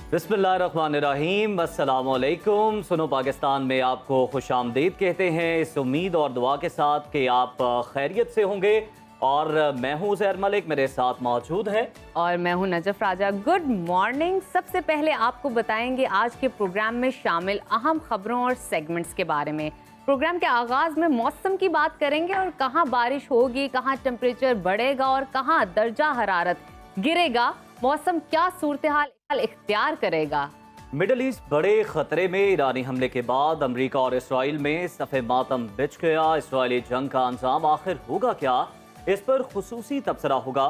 बिस्मिल्लाहिर्रहमानिर्रहीम, अस्सलामुअलैकुम। सुनो पाकिस्तान में आपको खुशामदीद कहते हैं, इस उम्मीद और दुआ के साथ कि आप खैरियत से होंगे। और मैं हूँ ज़हर मलिक, मेरे साथ मौजूद है और मैं हूँ नजफ राजा। Good morning. सबसे पहले आपको बताएंगे आज के प्रोग्राम में शामिल अहम खबरों और सेगमेंट्स के बारे में। प्रोग्राम के आगाज में मौसम की बात करेंगे और कहाँ बारिश होगी, कहाँ टेम्परेचर बढ़ेगा और कहाँ दर्जा हरारत गिरेगा, मौसम क्या सूरत हाल इख्तियार करेगा। मिडल ईस्ट बड़े खतरे में। ईरानी हमले के बाद अमेरिका और इसराइल में सफ़े मातम बिछ गया। इसराइली जंग का अंजाम आखिर होगा क्या, इस पर खुसूसी तबसरा होगा।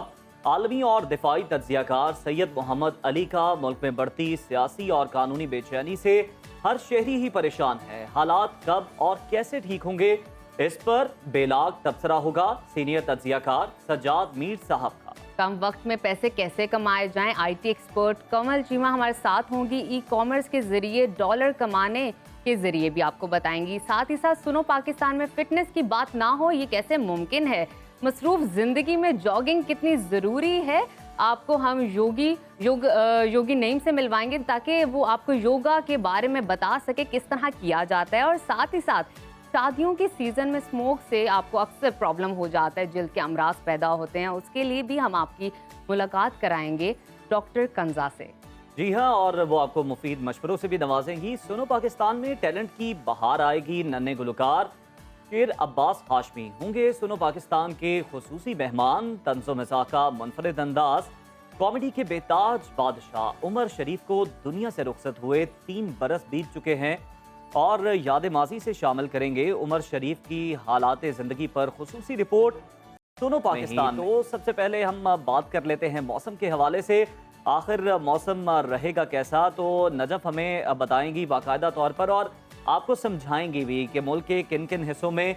आलमी और दिफाई तज्जियाकार सैयद मोहम्मद अली का मुल्क में बढ़ती सियासी और कानूनी बेचैनी से हर शहरी ही परेशान है। हालात कब और कैसे ठीक होंगे, इस पर बेलाग तबसरा होगा सीनियर तज्जियाकार सज्जाद मीर साहब का। कम वक्त में पैसे कैसे कमाए जाएं, आईटी एक्सपर्ट कमल चीमा हमारे साथ होंगी। ई कॉमर्स के जरिए डॉलर कमाने के जरिए भी आपको बताएंगी। साथ ही साथ सुनो पाकिस्तान में फिटनेस की बात ना हो, ये कैसे मुमकिन है। मसरूफ जिंदगी में जॉगिंग कितनी ज़रूरी है, आपको हम योगी नईम से मिलवाएंगे ताकि वो आपको योगा के बारे में बता सके किस तरह किया जाता है। और साथ ही साथ शादियों के सीज़न में स्मोक से आपको अक्सर प्रॉब्लम हो जाता है, जिल्द के अमराज पैदा होते हैं, उसके लिए भी हम आपकी मुलाकात कराएंगे डॉक्टर कंजा से। जी हाँ, और वो आपको मुफीद मशवरों से भी नवाजेंगी। सुनो पाकिस्तान में टैलेंट की बहार आएगी। नन्हे गुलकार शेर अब्बास हाशमी होंगे सुनो पाकिस्तान के खुसूसी मेहमान। तंज़ो मिज़ाह का मुनफरिद अंदाज, कॉमेडी के बेताज बादशाह उमर शरीफ को दुनिया से रुखसत हुए 3 बरस बीत चुके हैं और याद माजी से शामिल करेंगे उमर शरीफ की हालात ज़िंदगी पर खुसूसी रिपोर्ट सुनो पाकिस्तान। तो सबसे पहले हम बात कर लेते हैं मौसम के हवाले से। आखिर मौसम रहेगा कैसा, तो नजफ हमें बताएंगी बाकायदा तौर पर और आपको समझाएंगी भी कि मुल्क के किन किन हिस्सों में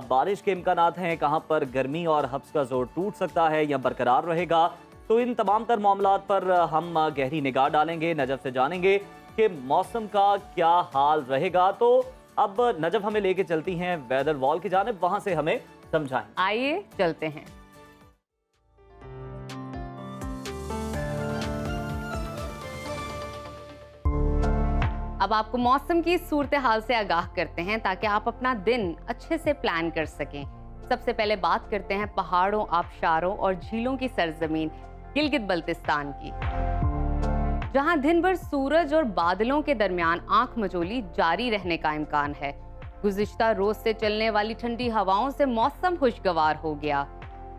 बारिश के इम्कानात हैं, कहाँ पर गर्मी और हब्स का जोर टूट सकता है या बरकरार रहेगा। तो इन तमाम तर मामलात पर हम गहरी निगाह डालेंगे। नजफ से जानेंगे कि मौसम का क्या हाल रहेगा। तो अब नजफ हमें लेके चलती हैं वेदर वॉल की जानिब, वहां से हमें समझाएं। आइए चलते हैं। अब आपको मौसम की सूरत हाल से आगाह करते हैं ताकि आप अपना दिन अच्छे से प्लान कर सकें। सबसे पहले बात करते हैं पहाड़ों, आबशारों और झीलों की सरजमीन गिलगित बल्तिस्तान की, जहां दिन भर सूरज और बादलों के दरमियान आंख मचोली जारी रहने का इम्कान है। गुज़िश्ता रोज से चलने वाली ठंडी हवाओं से मौसम खुशगवार हो गया।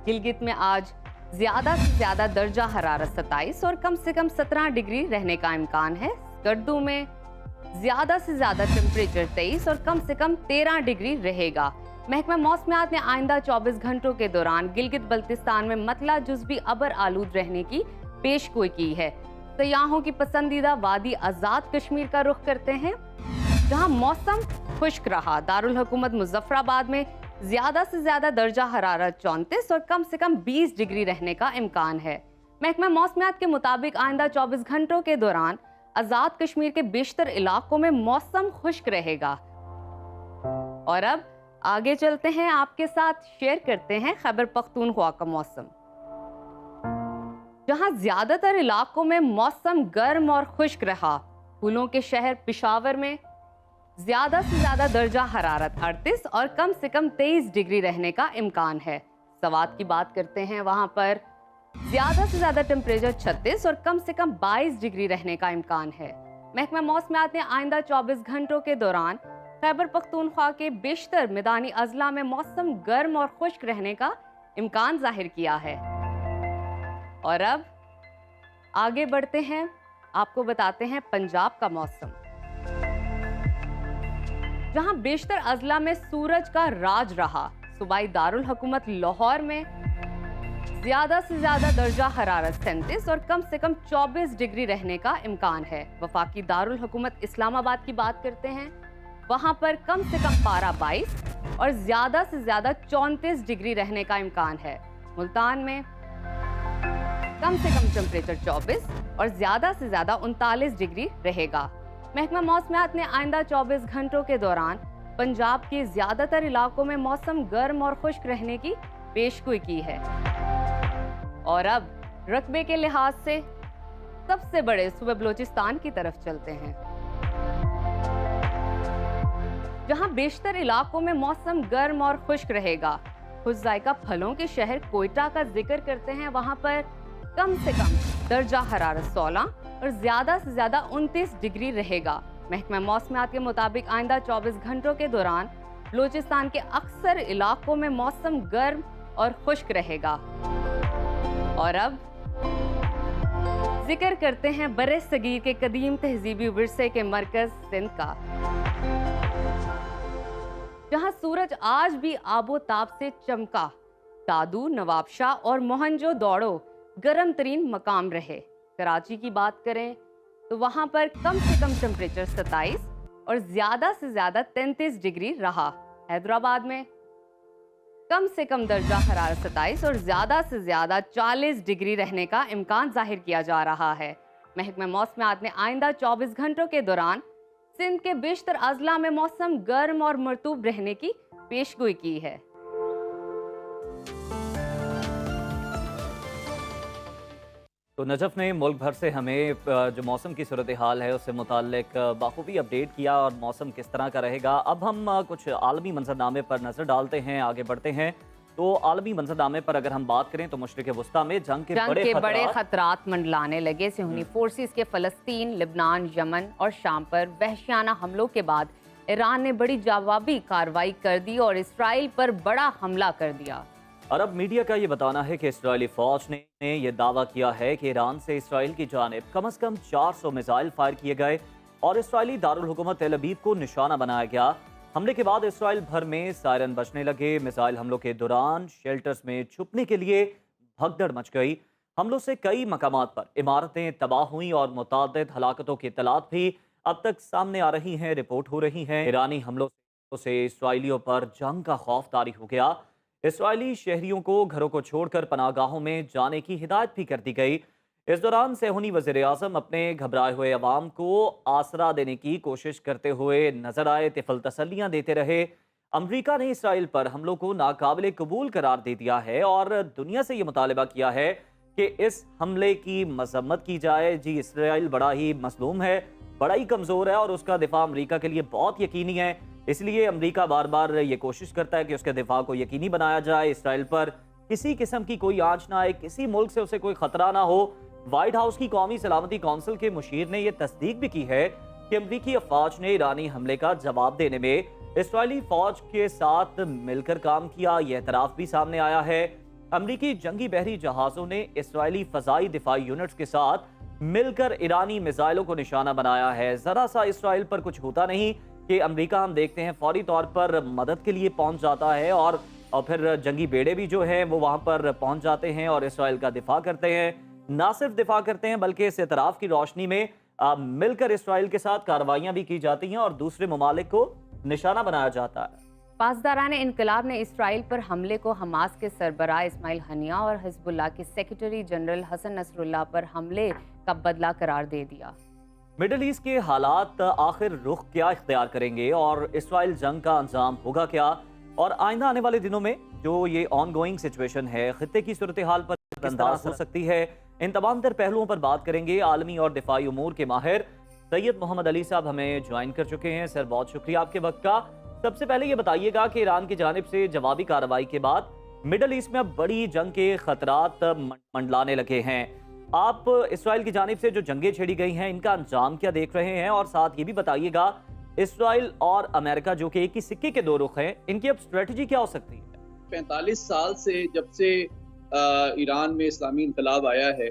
गिलगित में आज ज्यादा से ज्यादा दर्जा हरारत 27 और कम से कम 17 डिग्री रहने का इम्कान है। स्कर्दू में ज्यादा से ज्यादा टेम्परेचर 23 और कम से कम 13 डिग्री रहेगा। महकमा मौसमियात ने आइंदा 24 घंटों के दौरान गिलगित बल्तिस्तान में मतला जुज़वी अबर आलूद रहने की पेशगोई की है। सयाहों की पसंदीदा वादी आज़ाद कश्मीर का रुख करते हैं, जहां मौसम खुश्क रहा। दारुल हुकूमत मुजफ्फराबाद में ज्यादा से ज्यादा दर्जा हरारत 34 और कम से कम 20 डिग्री रहने का इम्कान है। महकमा मौसमियात के मुताबिक आइंदा 24 घंटों के दौरान आज़ाद कश्मीर के बेशतर इलाकों में मौसम खुश्क रहेगा। और अब आगे चलते हैं, आपके साथ शेयर करते हैं खैबर पख्तूनख्वा का मौसम, जहां ज्यादातर इलाकों में मौसम गर्म और खुश्क रहा। फूलों के शहर पेशावर में ज्यादा से ज्यादा दर्जा हरारत 38 और कम से कम 23 डिग्री रहने का इम्कान है। सवात की बात करते हैं, वहां पर ज्यादा से ज्यादा टेम्परेचर 36 और कम से कम 22 डिग्री रहने का इम्कान है। महकमा मौसमियात ने आइंदा 24 घंटों के दौरान खैबर पख्तूनख्वा के बेशतर मैदानी अजला में मौसम गर्म और खुश्क रहने का इम्कान जाहिर किया है। और अब आगे बढ़ते हैं, आपको बताते हैं पंजाब का मौसम, जहां बेशतर अजला में सूरज का राज रहा। सूबाई दारुल हुकूमत लाहौर में ज्यादा से ज्यादा दर्जा हरारत 37 और कम से कम 24 डिग्री रहने का इम्कान है। वफाकी दारुल हुकूमत इस्लामाबाद की बात करते हैं, वहां पर कम से कम पारा 22 और ज्यादा से ज्यादा 34 डिग्री रहने का इम्कान है। मुल्तान में कम से कम टेम्परेचर 24 और ज्यादा से ज्यादा 39 डिग्री रहेगा। महकमा मौसमियात ने आइंदा 24 घंटों के दौरान पंजाब के ज्यादातर इलाकों में मौसम गर्म और खुश्क रहने की पेशगोई की है। और अब रकबे के लिहाज से सबसे बड़े सूबे बलूचिस्तान की तरफ चलते हैं, जहां बेशतर इलाकों में मौसम गर्म और खुश्क रहेगा। खुश जायका फलों के शहर कोयटा का जिक्र करते हैं, वहां पर कम से कम दर्जा हरारत 16 और ज्यादा से ज्यादा 29 डिग्री रहेगा। महकमा मौसमियात के मुताबिक आइंदा 24 घंटों के दौरान बलूचिस्तान के अक्सर इलाकों में मौसम गर्म और खुश्क रहेगा। और अब जिक्र करते हैं बरे सगीर के कदीम तहजीबी विरसे के मरकज सिंध का, जहां सूरज आज भी आबो ताप से चमका। दादू, नवाबशाह और मोहनजो दौड़ो गर्म तरीन मकाम रहे। कराची की बात करें तो वहां पर कम से कम टेम्परेचर 27 और ज्यादा से ज्यादा 33 डिग्री रहा। हैदराबाद में कम से कम दर्जा हरारत 27 और ज्यादा से ज्यादा 40 डिग्री रहने का इम्कान जाहिर किया जा रहा है। महकमा मौसमियात ने आइंदा 24 घंटों के दौरान सिंध के बेशतर अजला में मौसम गर्म और मरतूब रहने की पेशगोई की है। तो नजफ ने मुल्क भर से हमें जो मौसम की सूरत हाल है उससे मुताल्लिक बाखूबी अपडेट किया और मौसम किस तरह का रहेगा। अब हम कुछ आलमी मंजरनामे पर नजर डालते हैं, आगे बढ़ते हैं। तो आलमी मंजरनामे पर अगर हम बात करें तो मशरिक वस्ता में जंग के बड़े खतरात मंडलाने लगे। सिहूनी फोर्सेस के फलस्तीन, लिबनान, यमन और शाम पर वहशियाना हमलों के बाद ईरान ने बड़ी जवाबी कार्रवाई कर दी और इसराइल पर बड़ा हमला कर दिया। अरब मीडिया का ये बताना है कि इस्राएली फौज ने यह दावा किया है कि ईरान से इसराइल की जानिब कम से कम 400 मिसाइल फायर किए गए और इसराइली दारुल हुकूमत तेल अवीव को निशाना बनाया गया। हमले के बाद इसराइल भर में सायरन बजने लगे। मिसाइल हमलों के दौरान शेल्टर्स में छुपने के लिए भगदड़ मच गई। हमलों से कई मकामात पर इमारतें तबाह हुई और मुतादिद हलाकतों की इत्तलात भी अब तक सामने आ रही हैं, रिपोर्ट हो रही हैं। ईरानी हमलों से इसराइलियों पर जंग का खौफ तारी हो गया। इसराइली शहरियों को घरों को छोड़कर पनाहगाहों में जाने की हिदायत भी कर दी गई। इस दौरान सेहूनी वज़ीर आज़म अपने घबराए हुए अवाम को आसरा देने की कोशिश करते हुए नजर आए, तिफल तसल्लियां देते रहे। अमरीका ने इसराइल पर हमलों को नाकाबिले कबूल करार दे दिया है और दुनिया से ये मुतालबा किया है कि इस हमले की मजम्मत की जाए। जी, इसराइल बड़ा ही मसलूम है, बड़ा ही कमज़ोर है और उसका दिफा अमरीका के लिए बहुत यकीनी है। इसलिए अमरीका बार बार ये कोशिश करता है कि उसके दिफा को यकीनी बनाया जाए, इसराइल पर किसी किस्म की कोई आंच ना आए, किसी मुल्क से उसे कोई खतरा ना हो। व्हाइट हाउस की कौमी सलामती कौंसिल के मुशीर ने यह तस्दीक भी की है कि अमरीकी अफवाज ने ईरानी हमले का जवाब देने में इसराइली फौज के साथ मिलकर काम किया। यह एतराफ भी सामने आया है। अमरीकी जंगी बहरी जहाजों ने इसराइली फजाई दिफाई यूनिट्स के साथ मिलकर ईरानी मिसाइलों को निशाना बनाया है। जरा सा इसराइल पर कुछ होता नहीं कि अमेरिका हम देखते हैं फौरी तौर पर मदद के लिए पहुंच जाता है और फिर जंगी बेड़े भी जो हैं वो वहां पर पहुंच जाते हैं और इसराइल का दिफा करते हैं। ना सिर्फ दिफा करते हैं बल्कि इस एतराफ की रोशनी में मिलकर इसराइल के साथ कार्रवाइयां भी की जाती हैं और दूसरे ममालिक को निशाना बनाया जाता है। पासदारान इनकलाब ने इसराइल पर हमले को हमास के सरबराह इस्माइल हनिया और हिजबुल्लाह के सेक्रेटरी जनरल हसन नसरुल्लाह पर हमले का बदला करार दे दिया। मिडल ईस्ट के हालात आखिर रुख क्या इख्तियार करेंगे और इसराइल जंग का अंजाम होगा क्या, और आइंदा आने वाले दिनों में जो ये ऑन गोइंग सिचुएशन है खित्ते की सूरत हाल पर किस अंदाज हो सकती है, इन तमाम तर पहलुओं पर बात करेंगे। आलमी और दिफाई उमूर के माहिर सैयद मोहम्मद अली साहब हमें ज्वाइन कर चुके हैं। सर, बहुत शुक्रिया आपके वक्त का। सबसे पहले ये बताइएगा कि ईरान की जानिब से जवाबी कार्रवाई के बाद मिडल ईस्ट में अब बड़ी जंग के खतरात मंडलाने लगे हैं। आप इसराइल की जानिब से जो जंगें छेड़ी गई हैं इनका अंजाम क्या देख रहे हैं, और साथ ये भी बताइएगा इसराइल और अमेरिका जो कि एक ही सिक्के के दो रुख हैं, इनकी अब स्ट्रेटजी क्या हो सकती है? 45 साल से जब से ईरान में इस्लामी इनकलाब आया है,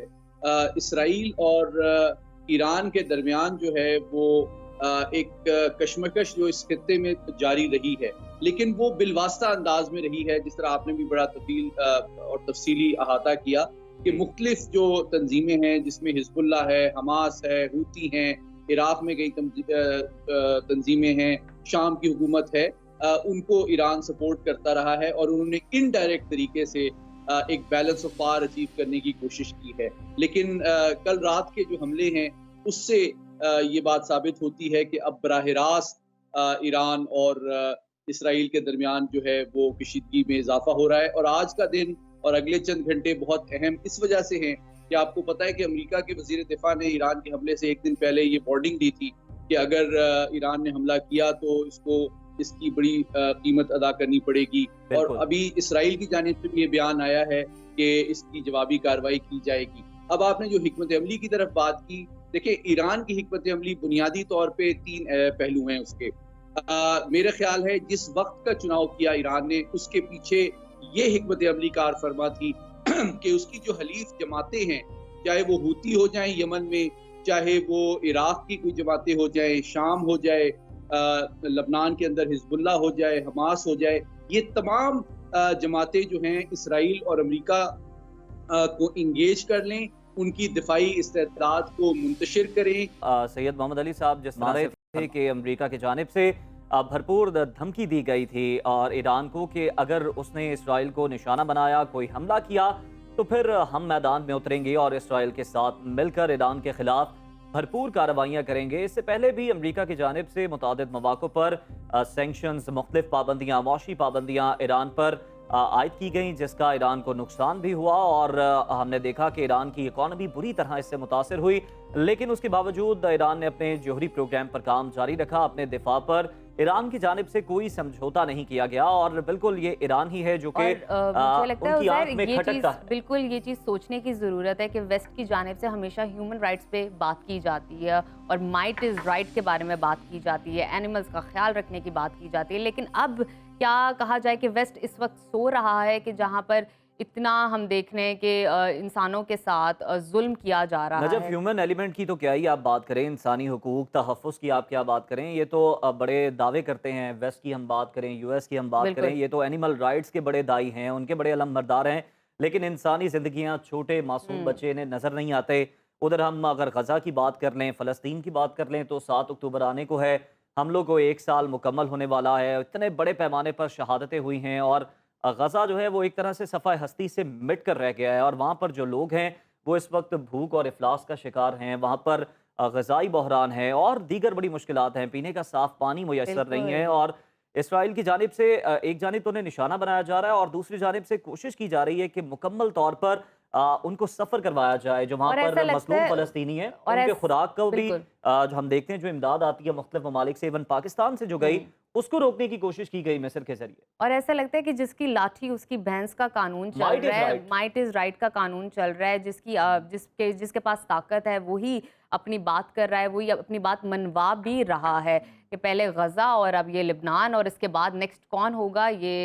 इसराइल और ईरान के दरमियान जो है वो एक कशमकश जो इस खित्ते में जारी रही है, लेकिन वो बिलवास्ता अंदाज में रही है। जिस तरह आपने भी बड़ा तफसील और तफसीली अहाता किया कि मुख्तलिफ जो तंजीमें हैं जिसमें हिजबुल्लाह है, हमास है, हूती हैं, इराक में कई तंजीमें हैं, शाम की हुकूमत है, उनको ईरान सपोर्ट करता रहा है और उन्होंने इनडायरेक्ट तरीके से एक बैलेंस ऑफ पावर अचीव करने की कोशिश की है। लेकिन कल रात के जो हमले हैं उससे ये बात साबित होती है कि अब बराह रास्त ईरान और इसराइल के दरमियान जो है वो कशीदगी में इजाफा हो रहा है। और आज का दिन और अगले चंद घंटे बहुत अहम इस वजह से हैं कि आपको पता है कि अमेरिका के वज़ीर दिफा ने ईरान के हमले से एक दिन पहले ये वार्निंग दी थी कि अगर ईरान ने हमला किया तो इसकी बड़ी कीमत अदा करनी पड़ेगी। और बिल्कुल। अभी इसराइल की जानिब से भी ये बयान आया है कि इसकी जवाबी कार्रवाई की जाएगी। अब आपने जो हिकमत अमली की तरफ बात की, देखिए ईरान की हिकमत अमली बुनियादी तौर पे 3 पहलू हैं उसके। मेरा ख्याल है जिस वक्त का चुनाव किया ईरान ने, उसके पीछे ये हिकमत अमली कार फरमा थी कि उसकी जो हलीफ जमातें हैं, चाहे वो हूती हो जाएं यमन में, चाहे वो इराक की कोई जमातें हो जाए, शाम हो जाए, लबनान के अंदर हिजबुल्लाह हो जाए, हमास हो जाए, ये तमाम जमातें जो हैं इसराइल और अमेरिका को इंगेज कर लें, उनकी दिफाई इस्तेदाद को मुंतशिर करें। सैयद मोहम्मद अली साहब जिस तरह थे कि अमेरिका की जानिब से भरपूर धमकी दी गई थी और ईरान को कि अगर उसने इसराइल को निशाना बनाया, कोई हमला किया, तो फिर हम मैदान में उतरेंगे और इसराइल के साथ मिलकर ईरान के खिलाफ भरपूर कार्रवाइयाँ करेंगे। इससे पहले भी अमेरिका की जानिब से मुतादिद मौक़ों पर सैंक्शंस, मुख्तलिफ पाबंदियाँ, मौशी पाबंदियाँ ईरान पर आयद की गई, जिसका ईरान को नुकसान भी हुआ और हमने देखा कि ईरान की इकॉनमी बुरी तरह इससे मुतासर हुई। लेकिन उसके बावजूद ईरान ने अपने जौहरी प्रोग्राम पर काम जारी रखा। अपने दिफा पर ईरान की जानिब से कोई समझौता नहीं किया गया और बिल्कुल ये ईरान ही है जो कि मुझे लगता है उनकी आंख उज़ैर, में ये चीज़ खटकता है। बिल्कुल ये चीज़ सोचने की ज़रूरत है कि वेस्ट की जानिब से हमेशा ह्यूमन राइट्स पे बात की जाती है और माइट इज़ राइट के बारे में बात की जाती है, एनिमल्स का ख्याल रखने की बात की जाती है। लेकिन अब क्या कहा जाए कि वेस्ट इस वक्त सो रहा है कि जहाँ पर इतना हम देख रहे हैं कि इंसानों के साथ जुल्म किया जा रहा नजफ, है। ह्यूमन एलिमेंट की तो क्या ही आप बात करें, इंसानी हुकूक, तहफ़्फ़ुज़ की आप क्या बात करें, ये तो बड़े दावे करते हैं। वेस्ट की हम बात करें, यूएस की हम बात करें, बिल्कुल। ये तो एनिमल राइट्स के बड़े दाई हैं, उनके बड़े अलमबरदार हैं। लेकिन इंसानी ज़िंदगियाँ, छोटे मासूम बच्चे इन्हें नज़र नहीं आते। उधर हम अगर गज़ा की बात कर लें, फ़लस्तीन की बात कर लें, तो 7 अक्टूबर आने को है, हमलों को 1 साल मुकम्मल होने वाला है। इतने बड़े पैमाने पर शहादतें हुई हैं और गज़ा जो है वो एक तरह से सफ़ाए हस्ती से मिट कर रह गया है और वहाँ पर जो लोग हैं वो इस वक्त भूख और इफ़लास का शिकार हैं। वहाँ पर ग़ज़ाई बहरान है और दीगर बड़ी मुश्किलात हैं, पीने का साफ़ पानी मुयस्सर नहीं है। बिल्कुल। और इसराइल की जानिब से एक जानिब तो उन्हें निशाना बनाया जा रहा है और दूसरी जानिब से कोशिश की जा रही है कि मुकम्मल तौर पर उनको सफ़र करवाया जाए जो वहाँ और ऐसा पर लगता मज़लूम है फ़लस्तीनी हैं, और उनके ऐस खुराक को भी बिल्कुल। जो हम देखते हैं जो इमदाद आती है मुख्तलिफ ममालिक से, इवन पाकिस्तान से जो गई, उसको रोकने की कोशिश की गई मिस्र के ज़रिए। और ऐसा लगता है कि जिसकी लाठी उसकी भैंस का कानून चल माइट इज़ रहा है, राइट। माइट इज़ राइट का कानून चल रहा है, जिसके पास ताकत है वही अपनी बात कर रहा है, वही अपनी बात मनवा भी रहा है कि पहले गज़ा और अब ये लिबनान और इसके बाद नेक्स्ट कौन होगा ये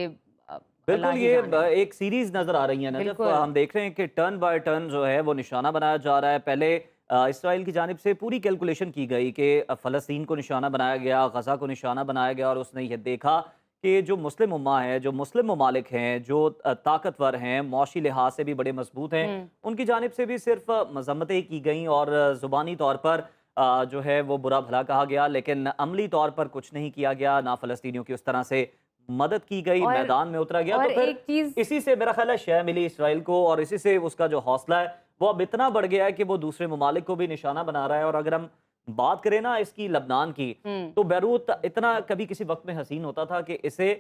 अल्लाह बिल्कुल, ही ये जाने। एक सीरीज नजर आ रही है नजफ। बिल्कुल। हम देख रहे हैं कि टर्न बाय टर्न जो है वो निशाना बनाया जा रहा है। पहले इसराइल की जानिब से पूरी कैलकुलेशन की गई कि फ़लस्तीन को निशाना बनाया गया, गज़ा को निशाना बनाया गया और उसने ये देखा कि जो मुस्लिम उम्मा है, जो मुस्लिम ममालिक हैं, जो ताकतवर हैं, मौशी लिहाज से भी बड़े मजबूत हैं, उनकी जानिब से भी सिर्फ मजम्मतें की गई और ज़ुबानी तौर पर जो है वो बुरा भला कहा गया, लेकिन अमली तौर पर कुछ नहीं किया गया। ना फ़लस्तीनियों की उस तरह से मदद की गई, और मैदान में उतरा गया। और तो फिर एक चीज़ इसी से मेरा ख्याल है शय मिली इसराइल को और इसी से उसका जो हौसला है वो अब इतना बढ़ गया है कि वो दूसरे ममालिक को भी निशाना बना रहा है। और अगर हम बात करें ना इसकी लबनान की, तो बैरूत इतना कभी किसी वक्त में हसीन होता था कि इसे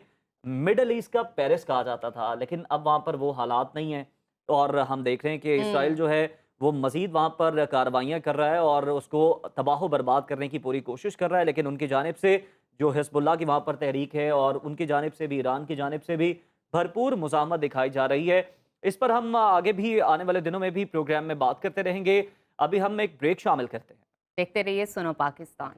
मिडल ईस्ट का पेरिस कहा जाता था, लेकिन अब वहाँ पर वो हालात नहीं है। और हम देख रहे हैं कि इसराइल जो है वो मजीद वहाँ पर कार्रवाइयाँ कर रहा है और उसको तबाह बर्बाद करने की पूरी कोशिश कर रहा है। लेकिन उनकी जानिब से जो हिज़्बुल्लाह की वहाँ पर तहरीक है और उनकी जानिब से भी, ईरान की जानिब से भी भरपूर मुज़ाहमत दिखाई जा रही है। इस पर हम आगे भी आने वाले दिनों में भी प्रोग्राम में बात करते रहेंगे। अभी हम एक ब्रेक शामिल करते हैं। देखते रहिए सुनो पाकिस्तान।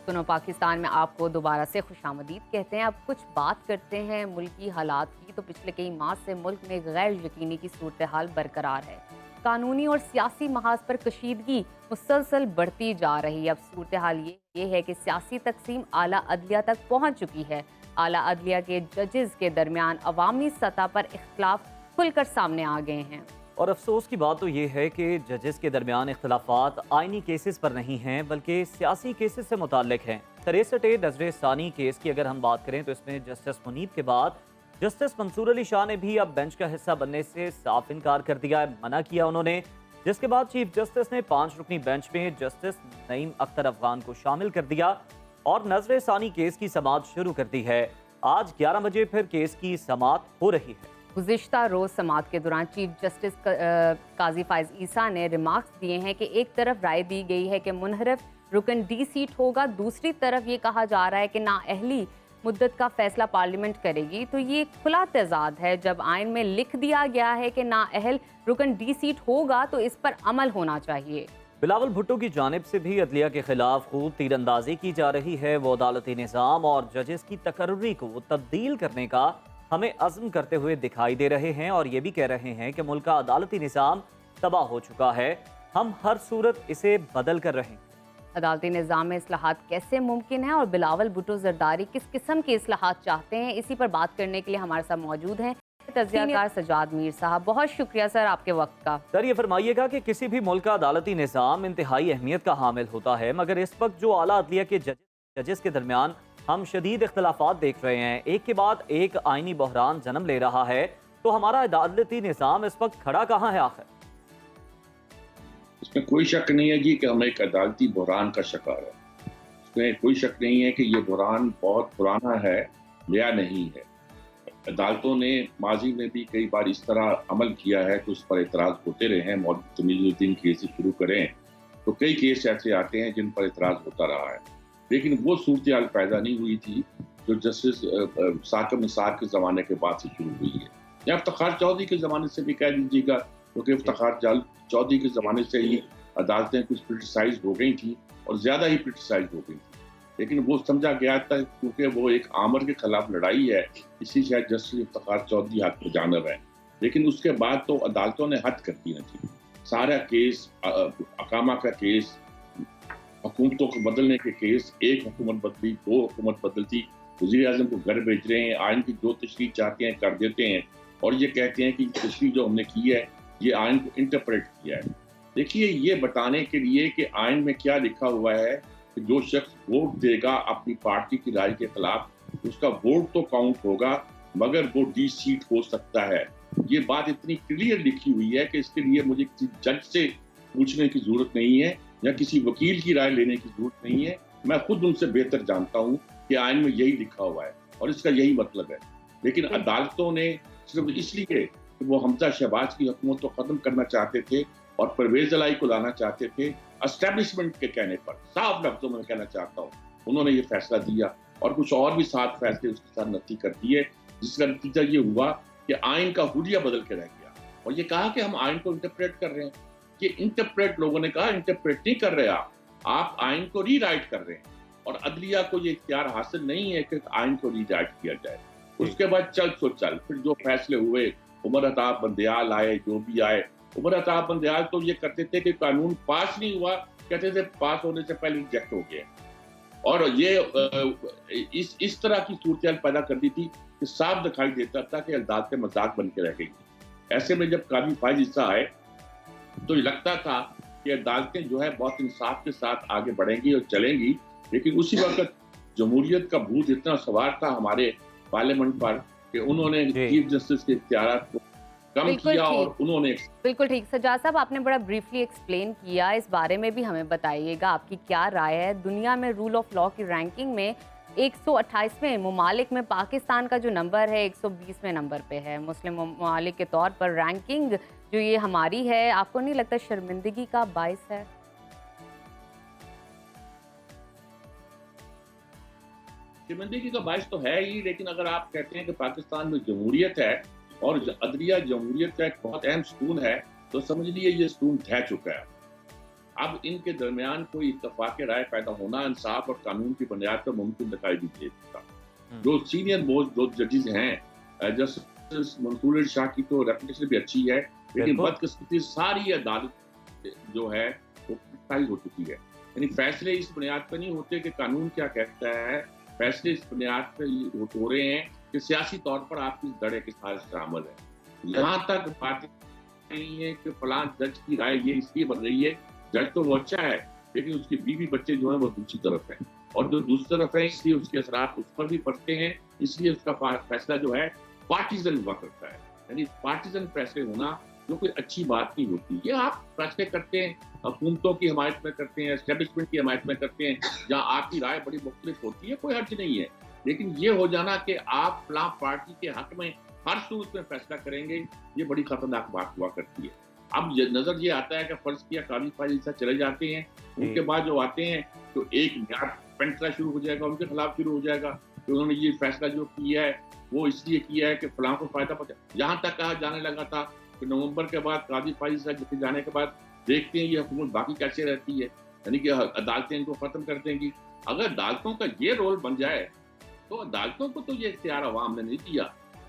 सुनो पाकिस्तान में आपको दोबारा से खुशामदीद कहते हैं। अब कुछ बात करते हैं मुल्की हालात की। तो पिछले कई माह से मुल्क में गैर यकीनी की सूरत हाल बरकरार है। कानूनी और सियासी महाज पर कशीदगी मुसलसल बढ़ती जा रही है। अब सूरत हाल ये है कि सियासी तकसीम आला अदलिया तक पहुँच चुकी है। आला अदलिया के जजेस के दरमियान अवामी सतह पर इख्तलाफ खुलकर सामने आ गए हैं। और अफसोस की बात तो ये है कि जजेस के दरमियान इख्तलाफात आइनी केसेस पर नहीं हैं बल्कि सियासी केसेस से मुताल्लिक हैं। 63 नजर सानी केस की अगर हम बात करें तो इसमें जस्टिस मुनीब के बाद जस्टिस मंसूर अली शाह ने भी अब बेंच का हिस्सा बनने से साफ इनकार कर दिया, मना किया उन्होंने। जिसके बाद चीफ जस्टिस ने 5 रुकनी बेंच में जस्टिस नईम अख्तर अफगान को शामिल कर दिया और नजर सानी केस की समाअत शुरू कर दी है। आज 11 बजे फिर केस की समाअत हो रही है। गुज़िश्ता रोज़ समाअत के दौरान चीफ जस्टिस काजी फायज ईसा ने रिमार्क्स दिए हैं कि एक तरफ राय दी गई है कि मुनहरफ रुकन डी सीट होगा, दूसरी तरफ ये कहा जा रहा है कि नाअहली मुद्दत का फैसला पार्लियामेंट करेगी। तो ये खुला तजाद है। जब आइन में लिख दिया गया है कि नाअहल रुकन डी सीट होगा तो इस पर अमल होना चाहिए। बिलावल भुट्टो की जानिब से भी अदलिया के खिलाफ खूब तीरंदाजी की जा रही है। वो अदालती निज़ाम और जजेस की तकर्री को तब्दील करने का हमें अज़्म करते हुए दिखाई दे रहे हैं और ये भी कह रहे हैं कि मुल्क का अदालती निज़ाम तबाह हो चुका है, हम हर सूरत इसे बदल कर रहें। अदालती निज़ाम में इस्लाहात कैसे मुमकिन है और बिलावल भुट्टो जरदारी किस किस्म के इस्लाहात चाहते हैं, इसी पर बात करने के लिए हमारे साथ मौजूद हैं तज्ज़ियाकार सजाद मीर साहब। बहुत शुक्रिया सर आपके वक्त का। सर, ये फरमाइएगा कि किसी भी मुल्क का अदालती निज़ाम इंतहाई अहमियत का हामिल होता है, मगर इस वक्त जो आला अदलिया के जजेस के दरमियान हम शदीद इख्तलाफात देख रहे हैं, एक के बाद एक आइनी बहरान जन्म ले रहा है, तो हमारा अदालती निज़ाम इस वक्त खड़ा कहाँ है आखिर? इसमें कोई शक नहीं है जी कि हम एक अदालती बहरान का शिकार है। इसमें कोई शक नहीं है कि ये बहरान बहुत पुराना है, नया नहीं है। अदालतों ने माजी में भी कई बार इस तरह अमल किया है कि उस पर एतराज़ होते रहे हैं। मौलवी तमीज़ुद्दीन केस से शुरू करें तो कई केस ऐसे आते हैं जिन पर एतराज़ होता रहा है, लेकिन वो सूरत हाल पैदा नहीं हुई थी जो जस्टिस साकिब निसार के ज़माने के बाद से शुरू हुई है, या इफ्तिखार चौधरी के ज़माने से भी कह दीजिएगा, क्योंकि इफ्तिखार चौधरी के ज़माने से ही अदालतें कुछ क्रिटिसाइज हो गई थी और ज़्यादा ही क्रिटिसाइज हो गई थी। लेकिन वो समझा गया था क्योंकि वो एक आमर के खिलाफ लड़ाई है, इसी शायद जस्टिस इफ्तिखार चौधरी हक में जानब है। लेकिन उसके बाद तो अदालतों ने हद कर दी ना थी। सारा केस, अकामा का केस, हुकूमतों को बदलने के केस, एक हुकूमत बदली, दो हुकूमत बदलती, वज़ीर आज़म को घर भेज रहे हैं, आइन की जो तशरीह चाहते हैं कर देते हैं और ये कहते हैं कि तशरीह जो हमने की है ये आइन को इंटरप्रेट किया है। देखिए, ये बताने के लिए कि आइन में क्या लिखा हुआ है कि जो शख्स वोट देगा अपनी पार्टी की राय के खिलाफ, उसका वोट तो काउंट होगा मगर वो डी सीट हो सकता है। ये बात इतनी क्लियर लिखी हुई है कि इसके लिए मुझे किसी जज से पूछने की जरूरत नहीं है या किसी वकील की राय लेने की जरूरत नहीं है। मैं खुद उनसे बेहतर जानता हूँ कि आइन में यही लिखा हुआ है और इसका यही मतलब है। लेकिन अदालतों ने सिर्फ इसलिए कि वो हमजा शहबाज की हुकूमत को खत्म करना चाहते थे और परवेज अलाई को लाना चाहते थे, एस्टेब्लिशमेंट के कहने पर, साफ लफ्जों में कहना चाहता हूँ, उन्होंने ये फैसला दिया और कुछ और भी 7 फैसले उसके साथ नती कर दिए, जिसका नतीजा ये हुआ कि आइन का हुलिया बदल के रह गया और ये कहा कि हम आइन को इंटरप्रेट कर रहे हैं। ये इंटरप्रेट, लोगों ने कहा इंटरप्रेट नहीं कर रहे आप आइन को रीराइट कर रहे हैं और अदलिया को ये इख्तियार हासिल नहीं है कि आइन को रीराइट किया जाए। उसके बाद चल फिर जो फैसले हुए, उमर अताब बंदयाल आए, जो भी आए, उमर अताब बंदयाल तो ये करते थे कि कानून पास नहीं हुआ, कहते थे पास होने से पहले रिजेक्ट हो गया और ये इस तरह की सूरत पैदा कर दी थी कि साफ दिखाई देता था कि अदालतें मजाक बन के रह गई। ऐसे में जब काजी फायज ईसा आए तो ये लगता था कि अदालतें जो है बहुत इंसाफ के साथ आगे बढ़ेंगी और चलेंगी, लेकिन उसी वक्त जमहूरियत का भूत इतना सवार था हमारे पार्लियामेंट पर कि उन्होंने चीफ जस्टिस के इख्तियारात को कम किया और उन्होंने। बिल्कुल ठीक। सज्जाद साहब, आपने बड़ा ब्रीफली एक्सप्लेन किया, इस बारे में भी हमें बताइएगा आपकी क्या राय है। दुनिया में रूल ऑफ लॉ की रैंकिंग में 128वें ममालिक में पाकिस्तान का जो नंबर है 120वें नंबर पे है। मुस्लिम ममालिक के तौर पर रैंकिंग जो ये हमारी है, आपको नहीं लगता शर्मिंदगी का बाइस है? शर्मिंदगी का बाइस तो है ही, लेकिन अगर आप कहते हैं कि पाकिस्तान में जमहूरियत है और अदलिया जमहूरियत का एक बहुत अहम सुकून है, तो समझ लीजिए ये सुकून ढह चुका है। अब इनके दरमियान कोई इत्तफाक राय पैदा होना इंसाफ और कानून की बुनियाद पर मुमकिन दिखाई नहीं देता। जो सीनियर मोस्ट जो जजेस हैं, जस्टिस मंसूर शाह की तो रेपुटेशन भी अच्छी है, लेकिन बदकिस्मती सारी अदालत जो है वो क्रिटिसाइज हो चुकी है। यानी फैसले इस बुनियाद पर नहीं होते कि कानून क्या कहता है, फैसले इस बुनियाद पर हो रहे हैं कि सियासी तौर पर आपकी दड़े के साथ शामिल है। यहाँ तक बात नहीं है कि फलां जज की राय ये इसलिए बन रही है, जज तो वो अच्छा है लेकिन उसकी बीवी बच्चे जो है वो दूसरी तरफ है और जो दूसरी तरफ है इसलिए उसके असरात उस पर भी पड़ते हैं, इसलिए उसका फैसला जो है पार्टीजन हुआ करता है। यानी पार्टीजन फैसले होना जो कोई अच्छी बात नहीं होती। ये आप फैसले करते हैं, हुकूमतों की हिमायत में करते हैं, एस्टेब्लिशमेंट की हिमायत में करते हैं, जहाँ आपकी राय बड़ी मुख्तलिफ होती है, कोई हर्ज नहीं है। लेकिन ये हो जाना कि आप फलां पार्टी के हक में हर सूरत में फैसला करेंगे, ये बड़ी खतरनाक बात हुआ करती है। अब नजर ये आता है कि फर्ज किया काजी फाइज चले जाते हैं, उनके बाद जो आते हैं तो एक नया फैसला शुरू हो जाएगा, उनके खिलाफ शुरू हो जाएगा कि उन्होंने ये फैसला जो किया है वो इसलिए किया है कि फलां को फायदा पहुंचा। यहाँ तक कहा जाने लगा था कि नवंबर के बाद काजी फाइज जाने के बाद देखते हैं ये हुकूमत बाकी कैसे रहती है, यानी कि अदालतें इनको खत्म कर देंगी। अगर अदालतों का ये रोल बन जाए तो अदालतों को तो ये इख्तियार अवाम ने नहीं दिया,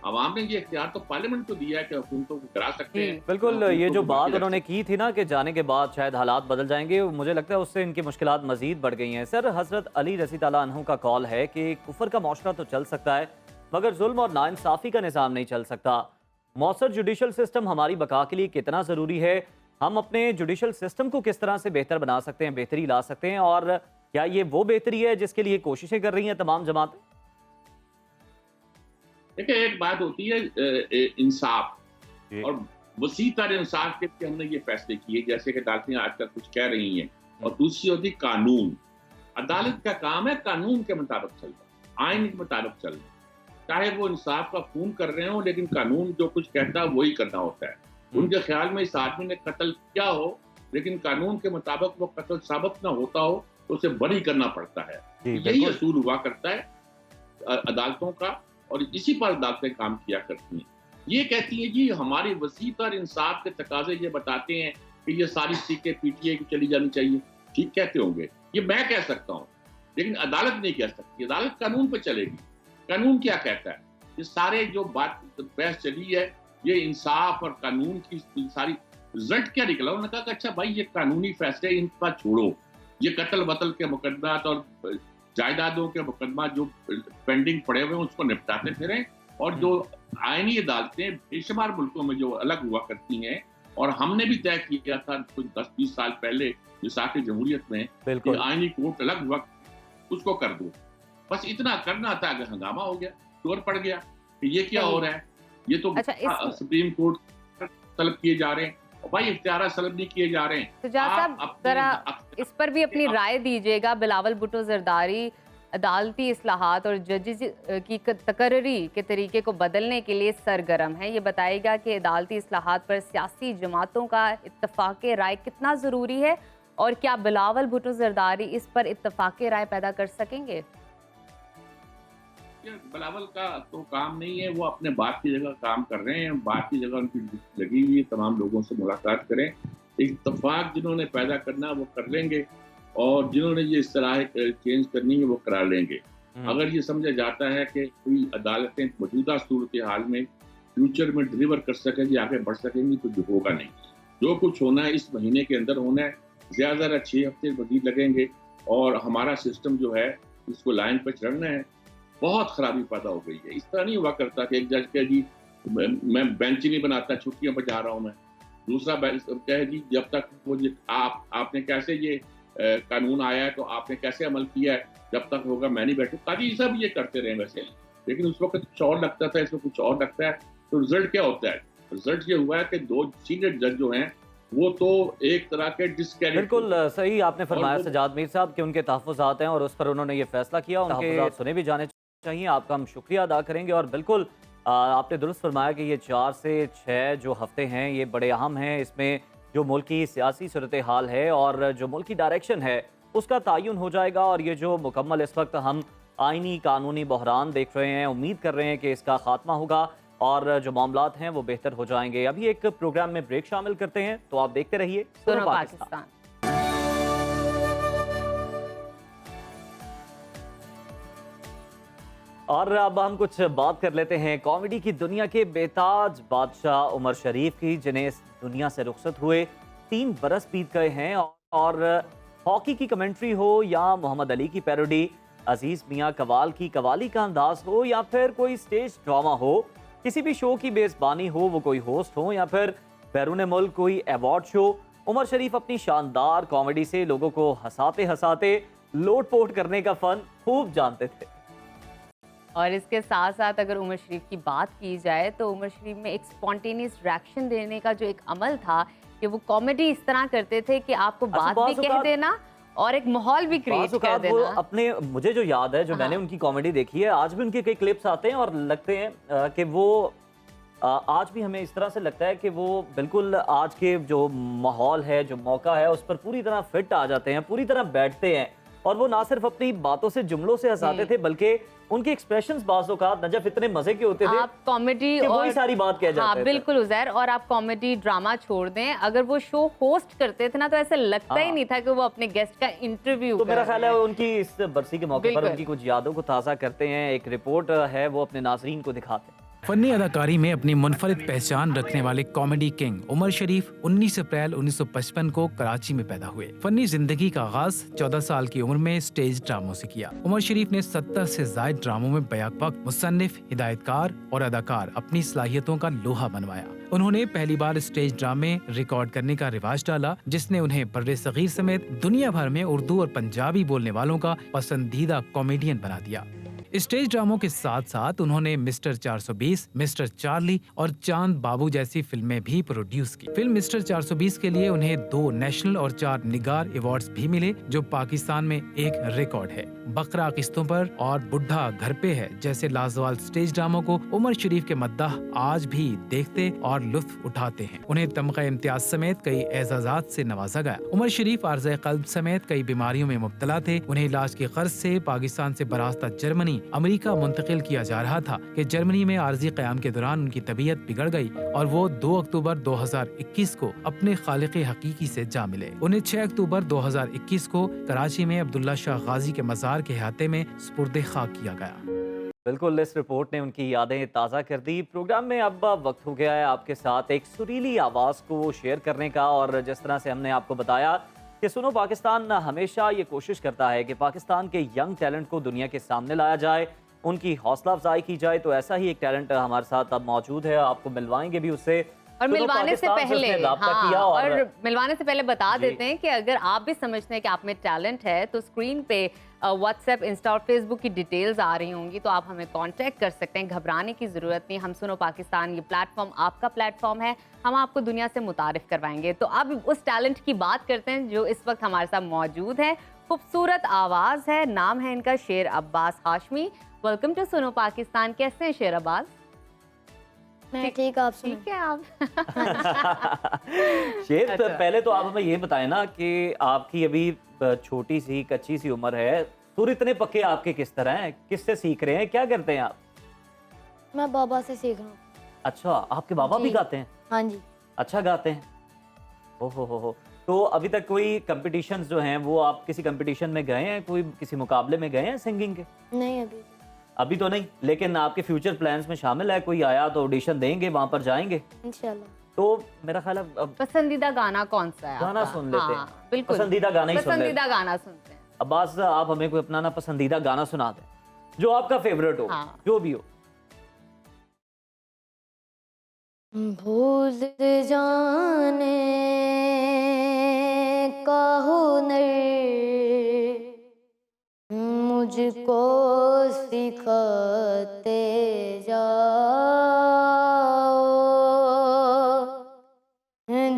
अवाम ने ये इख्तियार तो पार्लियामेंट को दिया है कि हुकूमतों को करा सकते हैं। बिल्कुल, ये जो बात उन्होंने की थी ना कि जाने के बाद शायद हालात बदल जाएंगे, मुझे लगता है उससे इनकी मुश्किलात मजीद बढ़ गई हैं। सर, हजरत अली रज़ी ताला अन्हु का कॉल है कि कुफर का मुआशरा तो चल सकता है मगर जुल्म और नाइंसाफ़ी का निज़ाम नहीं चल सकता। मौसर जुडिशल सिस्टम हमारी बका के लिए कितना ज़रूरी है, हम अपने जुडिशल सिस्टम को किस तरह से बेहतर बना सकते हैं, बेहतरी ला सकते हैं, और क्या ये वो बेहतरी है जिसके लिए कोशिशें कर रही हैं तमाम जमातें? देखिए, एक बात होती है इंसाफ और वसी तर इंसाफ के लिए हमने ये फैसले किए जैसे कि अदालतें आजकल कुछ कह रही हैं, और दूसरी होती कानून। अदालत का काम है कानून के मुताबिक चलना, आइन के मुताबिक चलना, चाहे वो इंसाफ का खून कर रहे हो लेकिन कानून जो कुछ कहता है वही करना होता है। उनके ख्याल में इस आदमी ने कत्ल किया हो लेकिन कानून के मुताबिक वो कत्ल साबित ना होता हो तो उसे बरी करना पड़ता है। यही असूल हुआ करता है अदालतों का, और इसी पर अदालतें काम किया करती हैं। ये कहती हैं जी हमारी वसीत और इंसाफ के तकाजे ये बताते हैं कि ये सारी सीटें पीटीए की चली जानी चाहिए। ठीक कहते होंगे, ये मैं कह सकता हूँ लेकिन अदालत नहीं कह सकती। अदालत कानून पर चलेगी। कानून क्या कहता है? ये सारे जो बात बहस चली है ये इंसाफ और कानून की सारी रिजल्ट क्या निकला? उन्होंने कहा कि अच्छा भाई ये कानूनी फैसले इनका छोड़ो, ये कत्ल वतल के मुकदमात और जायदादों के मुकदमा जो पेंडिंग पड़े हुए हैं उसको निपटाते फिरें, और जो आईनी अदालतें बेशुमार मुल्कों में जो अलग हुआ करती हैं, और हमने भी तय किया था कुछ 10-20 साल पहले विसाख जमहूरियत में कि आईनी कोर्ट अलग हुआ, उसको कर दो। बस इतना करना था, अगर हंगामा हो गया, शोर पड़ गया कि ये क्या हो रहा है, ये तो सुप्रीम कोर्ट तलब किए जा रहे हैं, भाई इख्तियार तलब नहीं किए जा रहे हैं। तो साहब जरा इस पर भी अपनी राय दीजिएगा। बिलावल भुट्टो जरदारी अदालती इस्लाहात और जजेस की तकर्री के तरीके को बदलने के लिए सरगर्म है। ये बताएगा कि अदालती इस्लाहात पर सियासी जमातों का इत्तफाक राय कितना ज़रूरी है, और क्या बिलावल भुट्टो जरदारी इस पर इत्तफाक राय पैदा कर सकेंगे? बिलावल का तो काम नहीं है, वो अपने बात की जगह काम कर रहे हैं, बात की जगह उनकी लगी हुई है, तमाम लोगों से मुलाकात करें, इत्तफाक जिन्होंने पैदा करना वो कर लेंगे, और जिन्होंने ये इस तरह चेंज करनी है वो करा लेंगे। अगर ये समझा जाता है कि कोई अदालतें मौजूदा सूरत हाल में फ्यूचर में डिलीवर कर सकेंगी, आगे बढ़ सकेंगी, तो जो होगा नहीं। जो कुछ होना है इस महीने के अंदर होना है, ज़्यादा 6 हफ्ते मजीद लगेंगे, और हमारा सिस्टम जो है इसको लाइन पर चढ़ना है। बहुत खराबी पैदा हो गई है। इस तरह नहीं हुआ करता कि एक जज कहे जी मैं बेंच ही नहीं बनाता, छुट्टियां बजा रहा हूं मैं, दूसरा कहे जी जब तक वो आपने कैसे ये कानून आया है तो आपने कैसे अमल किया है, जब तक होगा मैं नहीं बैठू। ताकि ये सब ये करते रहे वैसे, लेकिन उस वक्त कुछ और लगता था, इसमें कुछ और लगता है। तो रिजल्ट क्या होता है? रिजल्ट ये हुआ है कि 2 सीनियर जज जो हैं वो तो एक तरह के डिस्क्रेडिट। बिल्कुल सही आपने फरमाया सजाद मीर साहब कि उनके तहफ़्फ़ुज़ात हैं और उस पर उन्होंने ये फैसला किया, उनके तहफ़्फ़ुज़ात सुने भी जाने चाहिए। आपका हम शुक्रिया अदा करेंगे। और बिल्कुल आपने दुरुस्त फरमाया कि ये 4 से 6 जो हफ्ते हैं ये बड़े अहम हैं। इसमें जो मुल्क की सियासी सूरत हाल है और जो मुल्क की डायरेक्शन है उसका तयन हो जाएगा, और ये जो मुकम्मल इस वक्त हम आइनी कानूनी बहरान देख रहे हैं, उम्मीद कर रहे हैं कि इसका खात्मा होगा और जो मामलात हैं वो बेहतर हो जाएंगे। अभी एक प्रोग्राम में ब्रेक शामिल करते हैं, तो आप देखते रहिए सुनो पाकिस्तान। और अब हम कुछ बात कर लेते हैं कॉमेडी की दुनिया के बेताज बादशाह उमर शरीफ की, जिन्हें इस दुनिया से रुखसत हुए 3 बरस बीत गए हैं। और हॉकी की कमेंट्री हो या मोहम्मद अली की पैरोडी, अजीज मियां कवाल की कवाली का अंदाज हो या फिर कोई स्टेज ड्रामा हो, किसी भी शो की मेजबानी हो, वो कोई होस्ट हो या फिर बैरून मुल्क कोई अवार्ड शो, उमर शरीफ अपनी शानदार कॉमेडी से लोगों को हंसाते हंसाते लोट-पोट करने का फन खूब जानते थे। और इसके साथ साथ अगर उमर शरीफ की बात की जाए तो उमर शरीफ में एक स्पॉन्टेनियस रिएक्शन देने का जो एक अमल था कि वो कॉमेडी इस तरह करते थे कि आपको बात भी कह देना और एक माहौल भी क्रिएट बाज़ कर औक़ात वो देना। अपने, मुझे जो याद है, जो मैंने हाँ। उनकी कॉमेडी देखी है, आज भी उनके कई क्लिप्स आते हैं और लगते हैं कि वो आज भी हमें इस तरह से लगता है कि वो बिल्कुल आज के जो माहौल है, जो मौका है, उस पर पूरी तरह फिट आ जाते हैं, पूरी तरह बैठते हैं। और वो ना सिर्फ अपनी बातों से, जुमलों से हंसाते थे, बल्कि उनके एक्सप्रेशंस बाज़ औक़ात नजफ़ इतने मजे के होते थे आप कॉमेडी कि और वही सारी बात कह जाते हाँ थे। बिल्कुल उज़ैर, और आप कॉमेडी ड्रामा छोड़ दें, अगर वो शो होस्ट करते थे ना तो ऐसे लगता ही हाँ। नहीं था कि वो अपने गेस्ट का इंटरव्यू तो कर मेरा रहे ख्याल है हैं। उनकी इस बरसी के मौके पर बिल्कुल। उनकी कुछ यादों को ताज़ा करते हैं, एक रिपोर्ट है वो अपने नाज़रीन को दिखाते हैं। फनी अदाकारी में अपनी मुनफरिद पहचान रखने वाले कॉमेडी किंग उमर शरीफ 19 अप्रैल 1955 को कराची में पैदा हुए। फनी जिंदगी का आगाज 14 साल की उम्र में स्टेज ड्रामों से किया। उमर शरीफ ने 70 से ज्यादा ड्रामों में बैक वक्त मुसन्निफ, हिदायतकार और अदाकार अपनी सलाहियतों का लोहा बनवाया। उन्होंने पहली बार स्टेज ड्रामे रिकॉर्ड करने का रिवाज डाला, जिसने उन्हें बर्रे सगीर समेत दुनिया भर में उर्दू और पंजाबी बोलने वालों का पसंदीदा कॉमेडियन बना दिया। स्टेज ड्रामों के साथ साथ उन्होंने मिस्टर 420, मिस्टर चार्ली और चांद बाबू जैसी फिल्में भी प्रोड्यूस की। फिल्म मिस्टर 420 के लिए उन्हें 2 नेशनल और 4 निगार अवार्ड्स भी मिले, जो पाकिस्तान में एक रिकॉर्ड है। बकरा किस्तों पर और बुढ़ा घर पे है जैसे लाजवाब स्टेज ड्रामों को उमर शरीफ के मद्दाह आज भी देखते और लुत्फ उठाते हैं। उन्हें तमगा इम्तियाज समेत कई एजाजात से नवाजा गया। उमर शरीफ आर्ज़े क़ल्ब समेत कई बीमारियों में मुब्तला थे। उन्हें इलाज की गर्ज से पाकिस्तान से बरास्ता जर्मनी अमेरिका मुंतकिल किया जा रहा था कि जर्मनी में आर्जी क़याम के दौरान उनकी तबीयत बिगड़ गई और वो 2 अक्टूबर 2021 को अपने खालिक हकीकी से जा मिले। उन्हें 6 अक्टूबर 2021 को कराची में अब्दुल्ला शाह गाजी के मज़ार के अहाते में सुपुर्द खाक किया गया। बिल्कुल, इस रिपोर्ट ने उनकी यादें ताज़ा कर दी। प्रोग्राम में अब वक्त हो गया है आपके साथ एक सुरीली आवाज़ को शेयर करने का, और जिस तरह से हमने आपको बताया कि सुनो पाकिस्तान हमेशा ये कोशिश करता है कि पाकिस्तान के यंग टैलेंट को दुनिया के सामने लाया जाए, उनकी हौसला अफजाई की जाए। तो ऐसा ही एक टैलेंट हमारे साथ अब मौजूद है, आपको मिलवाएंगे भी उससे। और सुनो मिलवाने से पाकिस्तान पहले उसने राब्ता हाँ, किया और मिलवाने से पहले बता जी। देते हैं कि अगर आप भी समझते हैं कि आप में टैलेंट है तो स्क्रीन पे व्हाट्सएप, इंस्टा और फेसबुक की डिटेल्स आ रही होंगी, तो आप हमें कांटेक्ट कर सकते हैं। घबराने की ज़रूरत नहीं। हम सुनो पाकिस्तान, ये प्लेटफॉर्म आपका प्लेटफॉर्म है, हम आपको दुनिया से मुतारिफ करवाएंगे। तो अब उस टैलेंट की बात करते हैं जो इस वक्त हमारे साथ मौजूद है। खूबसूरत आवाज़ है, नाम है इनका शेर अब्बास हाशमी। वेलकम टू सुनो पाकिस्तान। कैसे हैं शेर अब्बास? मैं ठीक, आप ठीक है आप शेर, अच्छा। पहले तो आप हमें ये बताएं ना कि आपकी अभी छोटी सी कच्ची सी उम्र है, सुर इतने पक्के आपके किस तरह हैं, किससे सीख रहे हैं, क्या करते हैं आप? मैं बाबा से सीख रहा हूँ। अच्छा, आपके बाबा भी जी। गाते हैं? हाँ जी। अच्छा गाते हैं। हो। तो अभी तक कोई कंपटीशंस जो हैं वो आप किसी कंपटीशन में गए हैं, कोई किसी मुकाबले में गए हैं सिंगिंग के? नहीं अभी। अभी तो नहीं, लेकिन आपके फ्यूचर प्लान्स में शामिल है? कोई आया तो ऑडिशन देंगे, वहां पर जाएंगे? इंशाल्लाह। तो मेरा ख्याल है अब पसंदीदा गाना कौन सा है गाना आपका? सुन लेते हैं। हाँ, बिल्कुल पसंदीदा गाना ही सुन लेते हैं। पसंदीदा गाना सुनते हैं। अब्बास, आप हमें कोई अपना ना पसंदीदा गाना सुना दें जो आपका फेवरेट हो। हाँ। जो भी हो। भूल जाने का हुनर मुझको सिखाते जाओ,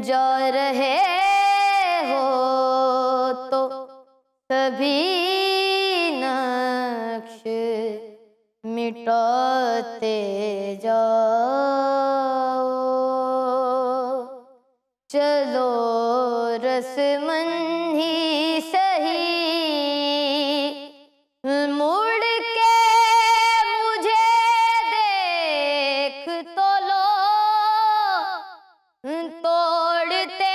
जा रहे हो तो सभी नक्श मिटाते जाओ, चलो रस्मन ही सही मुड़ के मुझे देख तो लो, तोड़ते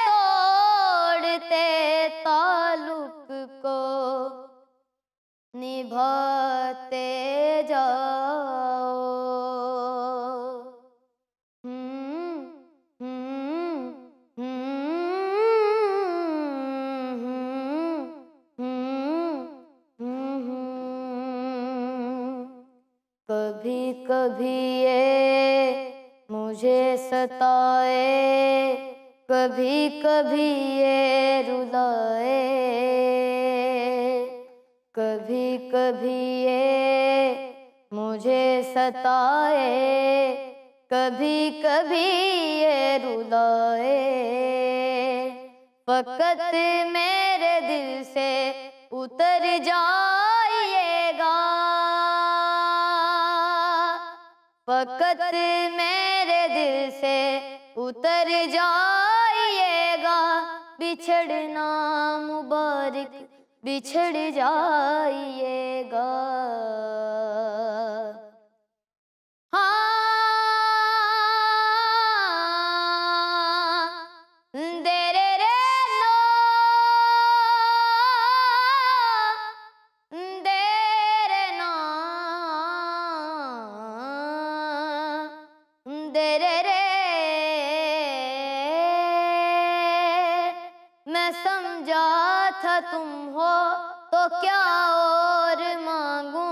तोड़ते ताल्लुक को निभाते जाओ। कभी कभी ये मुझे सताए, कभी कभी ये रुलाए, कभी कभी ये मुझे सताए, कभी कभी ये रुलाए, फकत मेरे दिल उतर जाइएगा, फकत मेरे दिल से उतर जाइएगा, बिछड़ना मुबारक बिछड़ जाइएगा। मैं समझा था तुम हो तो क्या और मांगू,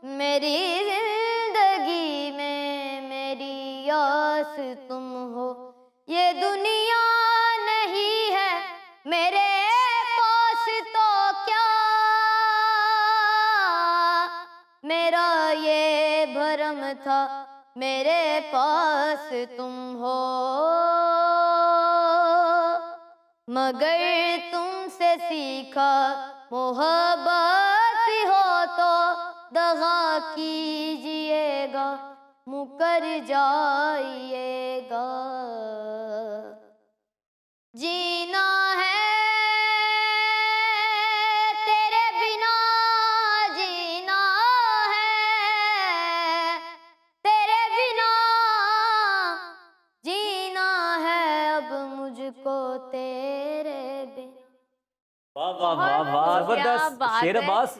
मेरी जिंदगी में मेरी आस तुम हो। ये दुनिया नहीं है मेरे पास तो क्या, मेरा ये भरम था मेरे पास तुम हो। मगर तुमसे सीखा मोहब्बत हो तो दगा कीजिएगा, मुकर जाइएगा। जीना है तेरे बिना, जीना है तेरे बिना, जीना है अब मुझको तेरे बिना। वाह वाह वाह वाह, क्या जबरदस्त बात शेर है। अब्बास,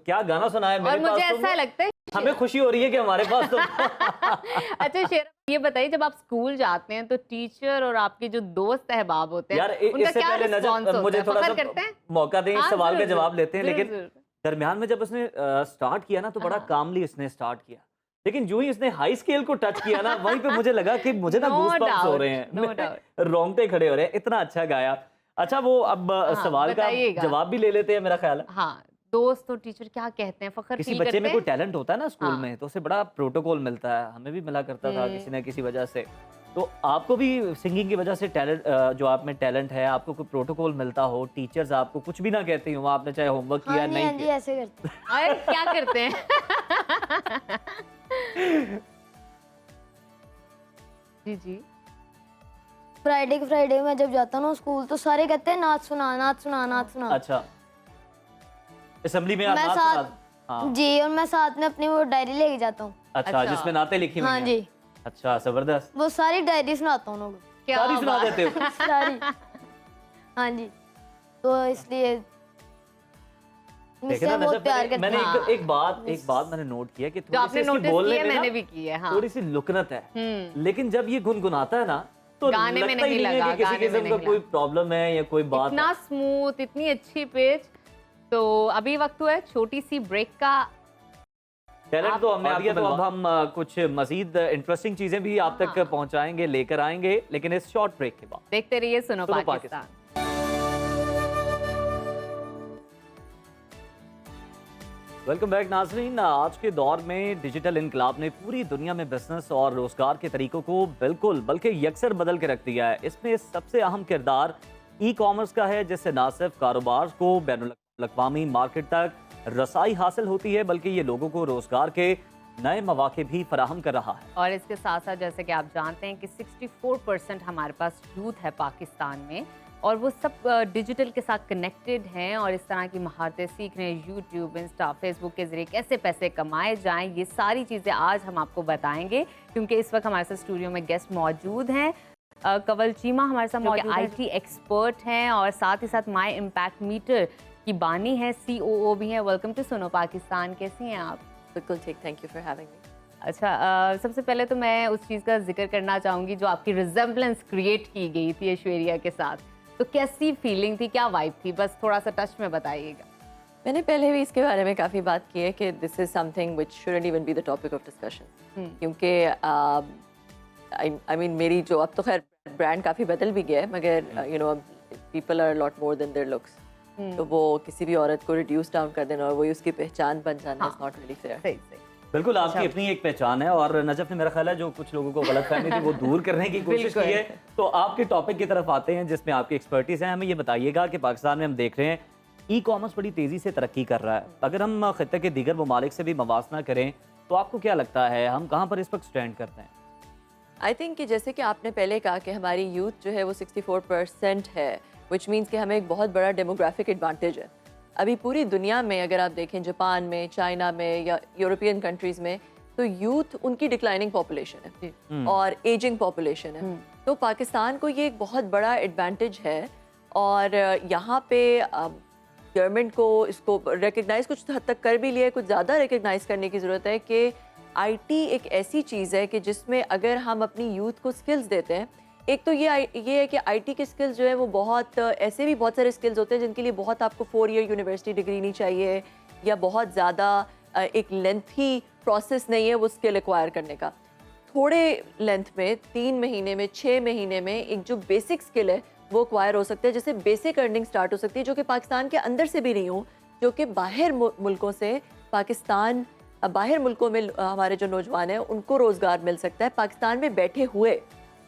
क्या गाना सुनाया और मेरे मुझे पास ऐसा तो। लगता है हमें खुशी हो रही है कि हमारे पास तो अच्छा शेर, ये बताइए जब आप स्कूल जाते हैं तो टीचर और आपके जो दोस्त अहबाब होते हैं यार उनका इससे क्या पहले रिस्पॉन्स नजर होता मुझे है? थोड़ा फखर सा करते हैं? मौका दें इस हाँ, सवाल का जरूर, जवाब लेते हैं, जरूर, लेकिन जरूर। दरमियान में जब उसने स्टार्ट किया ना तो बड़ा हाँ। कामली उसने स्टार्ट किया, लेकिन जो ही उसने हाई स्केल को टच किया ना वहीं पे मुझे लगा कि मुझे ना No गूज़बम्प्स हो doubt, रहे हैं, no doubt. रोंगटे खड़े हो रहे हैं, इतना अच्छा गाया। अच्छा वो अब हाँ, सवाल का बताइएगा। जवाब भी ले लेते हैं मेरा ख्याल है। हाँ, दोस्त और टीचर क्या कहते हैं, फखर किसी फील बच्चे करते में कोई हैं? टैलेंट होता है ना स्कूल हाँ। में तो उसे बड़ा प्रोटोकॉल मिलता है, हमें भी मिला करता था किसी ना किसी वजह से। तो आपको भी सिंगिंग की वजह से टैलेंट, जो आप में टैलेंट है, आपको कोई प्रोटोकॉल मिलता हो, टीचर्स आपको कुछ भी ना कहती हो, आपने चाहे होमवर्क किया हाँ जी, नहीं हाँ जी, किया, ऐसे करते हैं। अरे क्या करते हैं? जी जी। फ्राइडे के फ्राइडे में जब जाता हूँ ना स्कूल तो सारे कहते हैं नाच सुना नाच सुना नाच सुना। अच्छा असेंबली में आप मैं नाच साथ सुना- हाँ जी, और मैं साथ में अपनी वो डायरी लेके जाता हूँ। अच्छा, अच्छा। जिसमें नाते लिखी हुई हाँ हैं। जी, अच्छा जबरदस्त, वो सारी डायरी सुनाता हूँ लोगों क्या सारी सुना बात- देते हो। को सारी। हाँ जी, तो इसलिए मुझसे देखा ना बहुत नजर, प्यार करते मैंने हैं। एक बात मैंने नोट किया कि जो थोड़ी सी आपने इसकी नोटिस बोलने किया में ना मैंने भी की है। हाँ। थोड़ी सी लुकनत है, हम्म। लेकिन जब ये गुनगुनाता है ना तो गाने में लगता ही नहीं नहीं है लगा, कि किसी गाने में किस्म का नहीं कोई लगा। प्रॉब्लम है या कोई बात इतना है। स्मूथ, इतनी अच्छी पिच। तो अभी वक्त हुआ है छोटी सी ब्रेक का। टैलेंट तो हमने आपको आ गया, तो अब हम कुछ मजीद इंटरेस्टिंग चीजें भी आप तक हाँ। पहुंचाएंगे, लेकर आएंगे, लेकिन इस शॉर्ट ब्रेक के बाद। देखते रहिए सुनो सुनो पाकिस्तान। वेलकम बैक नाजरीन। आज के दौर में डिजिटल इनकलाब ने पूरी दुनिया में बिजनेस और रोजगार के तरीकों को बिल्कुल बल्कि यकसर बदल के रख दिया है। इसमें सबसे अहम किरदार ई कॉमर्स का है, जिससे न सिर्फ कारोबार को बैनुल-अक़वामी मार्केट तक रसाई हासिल होती है, बल्कि ये लोगों को रोजगार के नए मौके भी फराहम कर रहा है। और इसके साथ साथ जैसे कि आप जानते हैं कि 64% हमारे पास यूथ है पाकिस्तान में, और वो सब डिजिटल के साथ कनेक्टेड हैं और इस तरह की महारतें सीख रहे हैं। यूट्यूब, इंस्टा, फेसबुक के ज़रिए कैसे पैसे कमाए जाएं, ये सारी चीज़ें आज हम आपको बताएंगे, क्योंकि इस वक्त हमारे साथ स्टूडियो में गेस्ट मौजूद हैं। कंवल चीमा हमारे साथ मौजूद है, IT एक्सपर्ट हैं और साथ ही साथ माई इम्पैक्ट मीटर की बानी है, COO भी हैं। वेलकम टू सुनो पाकिस्तान, कैसी हैं आप? बिल्कुल ठीक, thank you for having me. अच्छा, सबसे पहले तो मैं उस चीज़ का जिक्र करना चाहूँगी जो आपकी रिजेम्बलेंस क्रिएट की गई थी ऐश्वर्या के साथ, तो कैसी फीलिंग थी, क्या वाइब थी, बस थोड़ा सा टच में बताइएगा। मैंने पहले भी इसके बारे में काफ़ी बात की है कि this is something which shouldn't even be the topic of discussion, क्योंकि आई मीन मेरी जो, अब तो खैर ब्रांड काफ़ी बदल भी गया है, मगर you know people are lot more than their looks, तो वो किसी भी औरत को रिड्यूस डाउन कर देना और वही उसकी पहचान बन जाना इज़ नॉट रियली फेयर। सही सही। बिल्कुल, आपकी अपनी एक पहचान है और नजफ ने मेरा ख्याल है जो कुछ लोगों को गलतफहमी थी वो दूर करने की कोशिश की है। तो आपके टॉपिक की तरफ आते हैं जिसमें आपकी एक्सपर्टीज है। हमें ये बताइएगा कि पाकिस्तान में हम देख रहे हैं ई कॉमर्स बड़ी तेज़ी से तरक्की कर रहा है। अगर हम खत्ते के दीगर ममालिक से भी मवासना करें तो आपको क्या लगता है हम कहाँ पर इस वक्त स्टैंड करते हैं? आई थिंक कि जैसे कि आपने पहले कहा कि हमारी यूथ जो है वो 64% है, विच मीन्स कि हमें एक बहुत बड़ा डेमोग्राफिक एडवांटेज है। अभी पूरी दुनिया में अगर आप देखें, जापान में, चाइना में या यूरोपियन कंट्रीज़ में, तो यूथ उनकी डिक्लाइनिंग पॉपुलेशन है और एजिंग पॉपुलेशन है। तो पाकिस्तान को ये एक बहुत बड़ा एडवांटेज है और यहाँ पे गवर्नमेंट को इसको रिकग्नाइज़ कुछ हद तक कर भी लिया है, कुछ ज़्यादा रिकग्नाइज़ करने की ज़रूरत है कि आईटी एक ऐसी चीज़ है कि जिसमें अगर हम अपनी यूथ को स्किल्स देते हैं, एक तो ये है कि आईटी के स्किल्स जो है वो बहुत ऐसे भी बहुत सारे स्किल्स होते हैं जिनके लिए बहुत आपको 4 ईयर यूनिवर्सिटी डिग्री नहीं चाहिए या बहुत ज़्यादा एक लेंथी प्रोसेस नहीं है वो स्किल एक्वायर करने का। थोड़े लेंथ में 3 महीने में 6 महीने में एक जो बेसिक स्किल है वो एक्वायर हो सकता है, जैसे बेसिक अर्निंग स्टार्ट हो सकती है, जो कि पाकिस्तान के अंदर से भी नहीं हो, जो कि बाहर मुल्कों से पाकिस्तान बाहर मुल्कों में हमारे जो नौजवान हैं उनको रोज़गार मिल सकता है पाकिस्तान में बैठे हुए।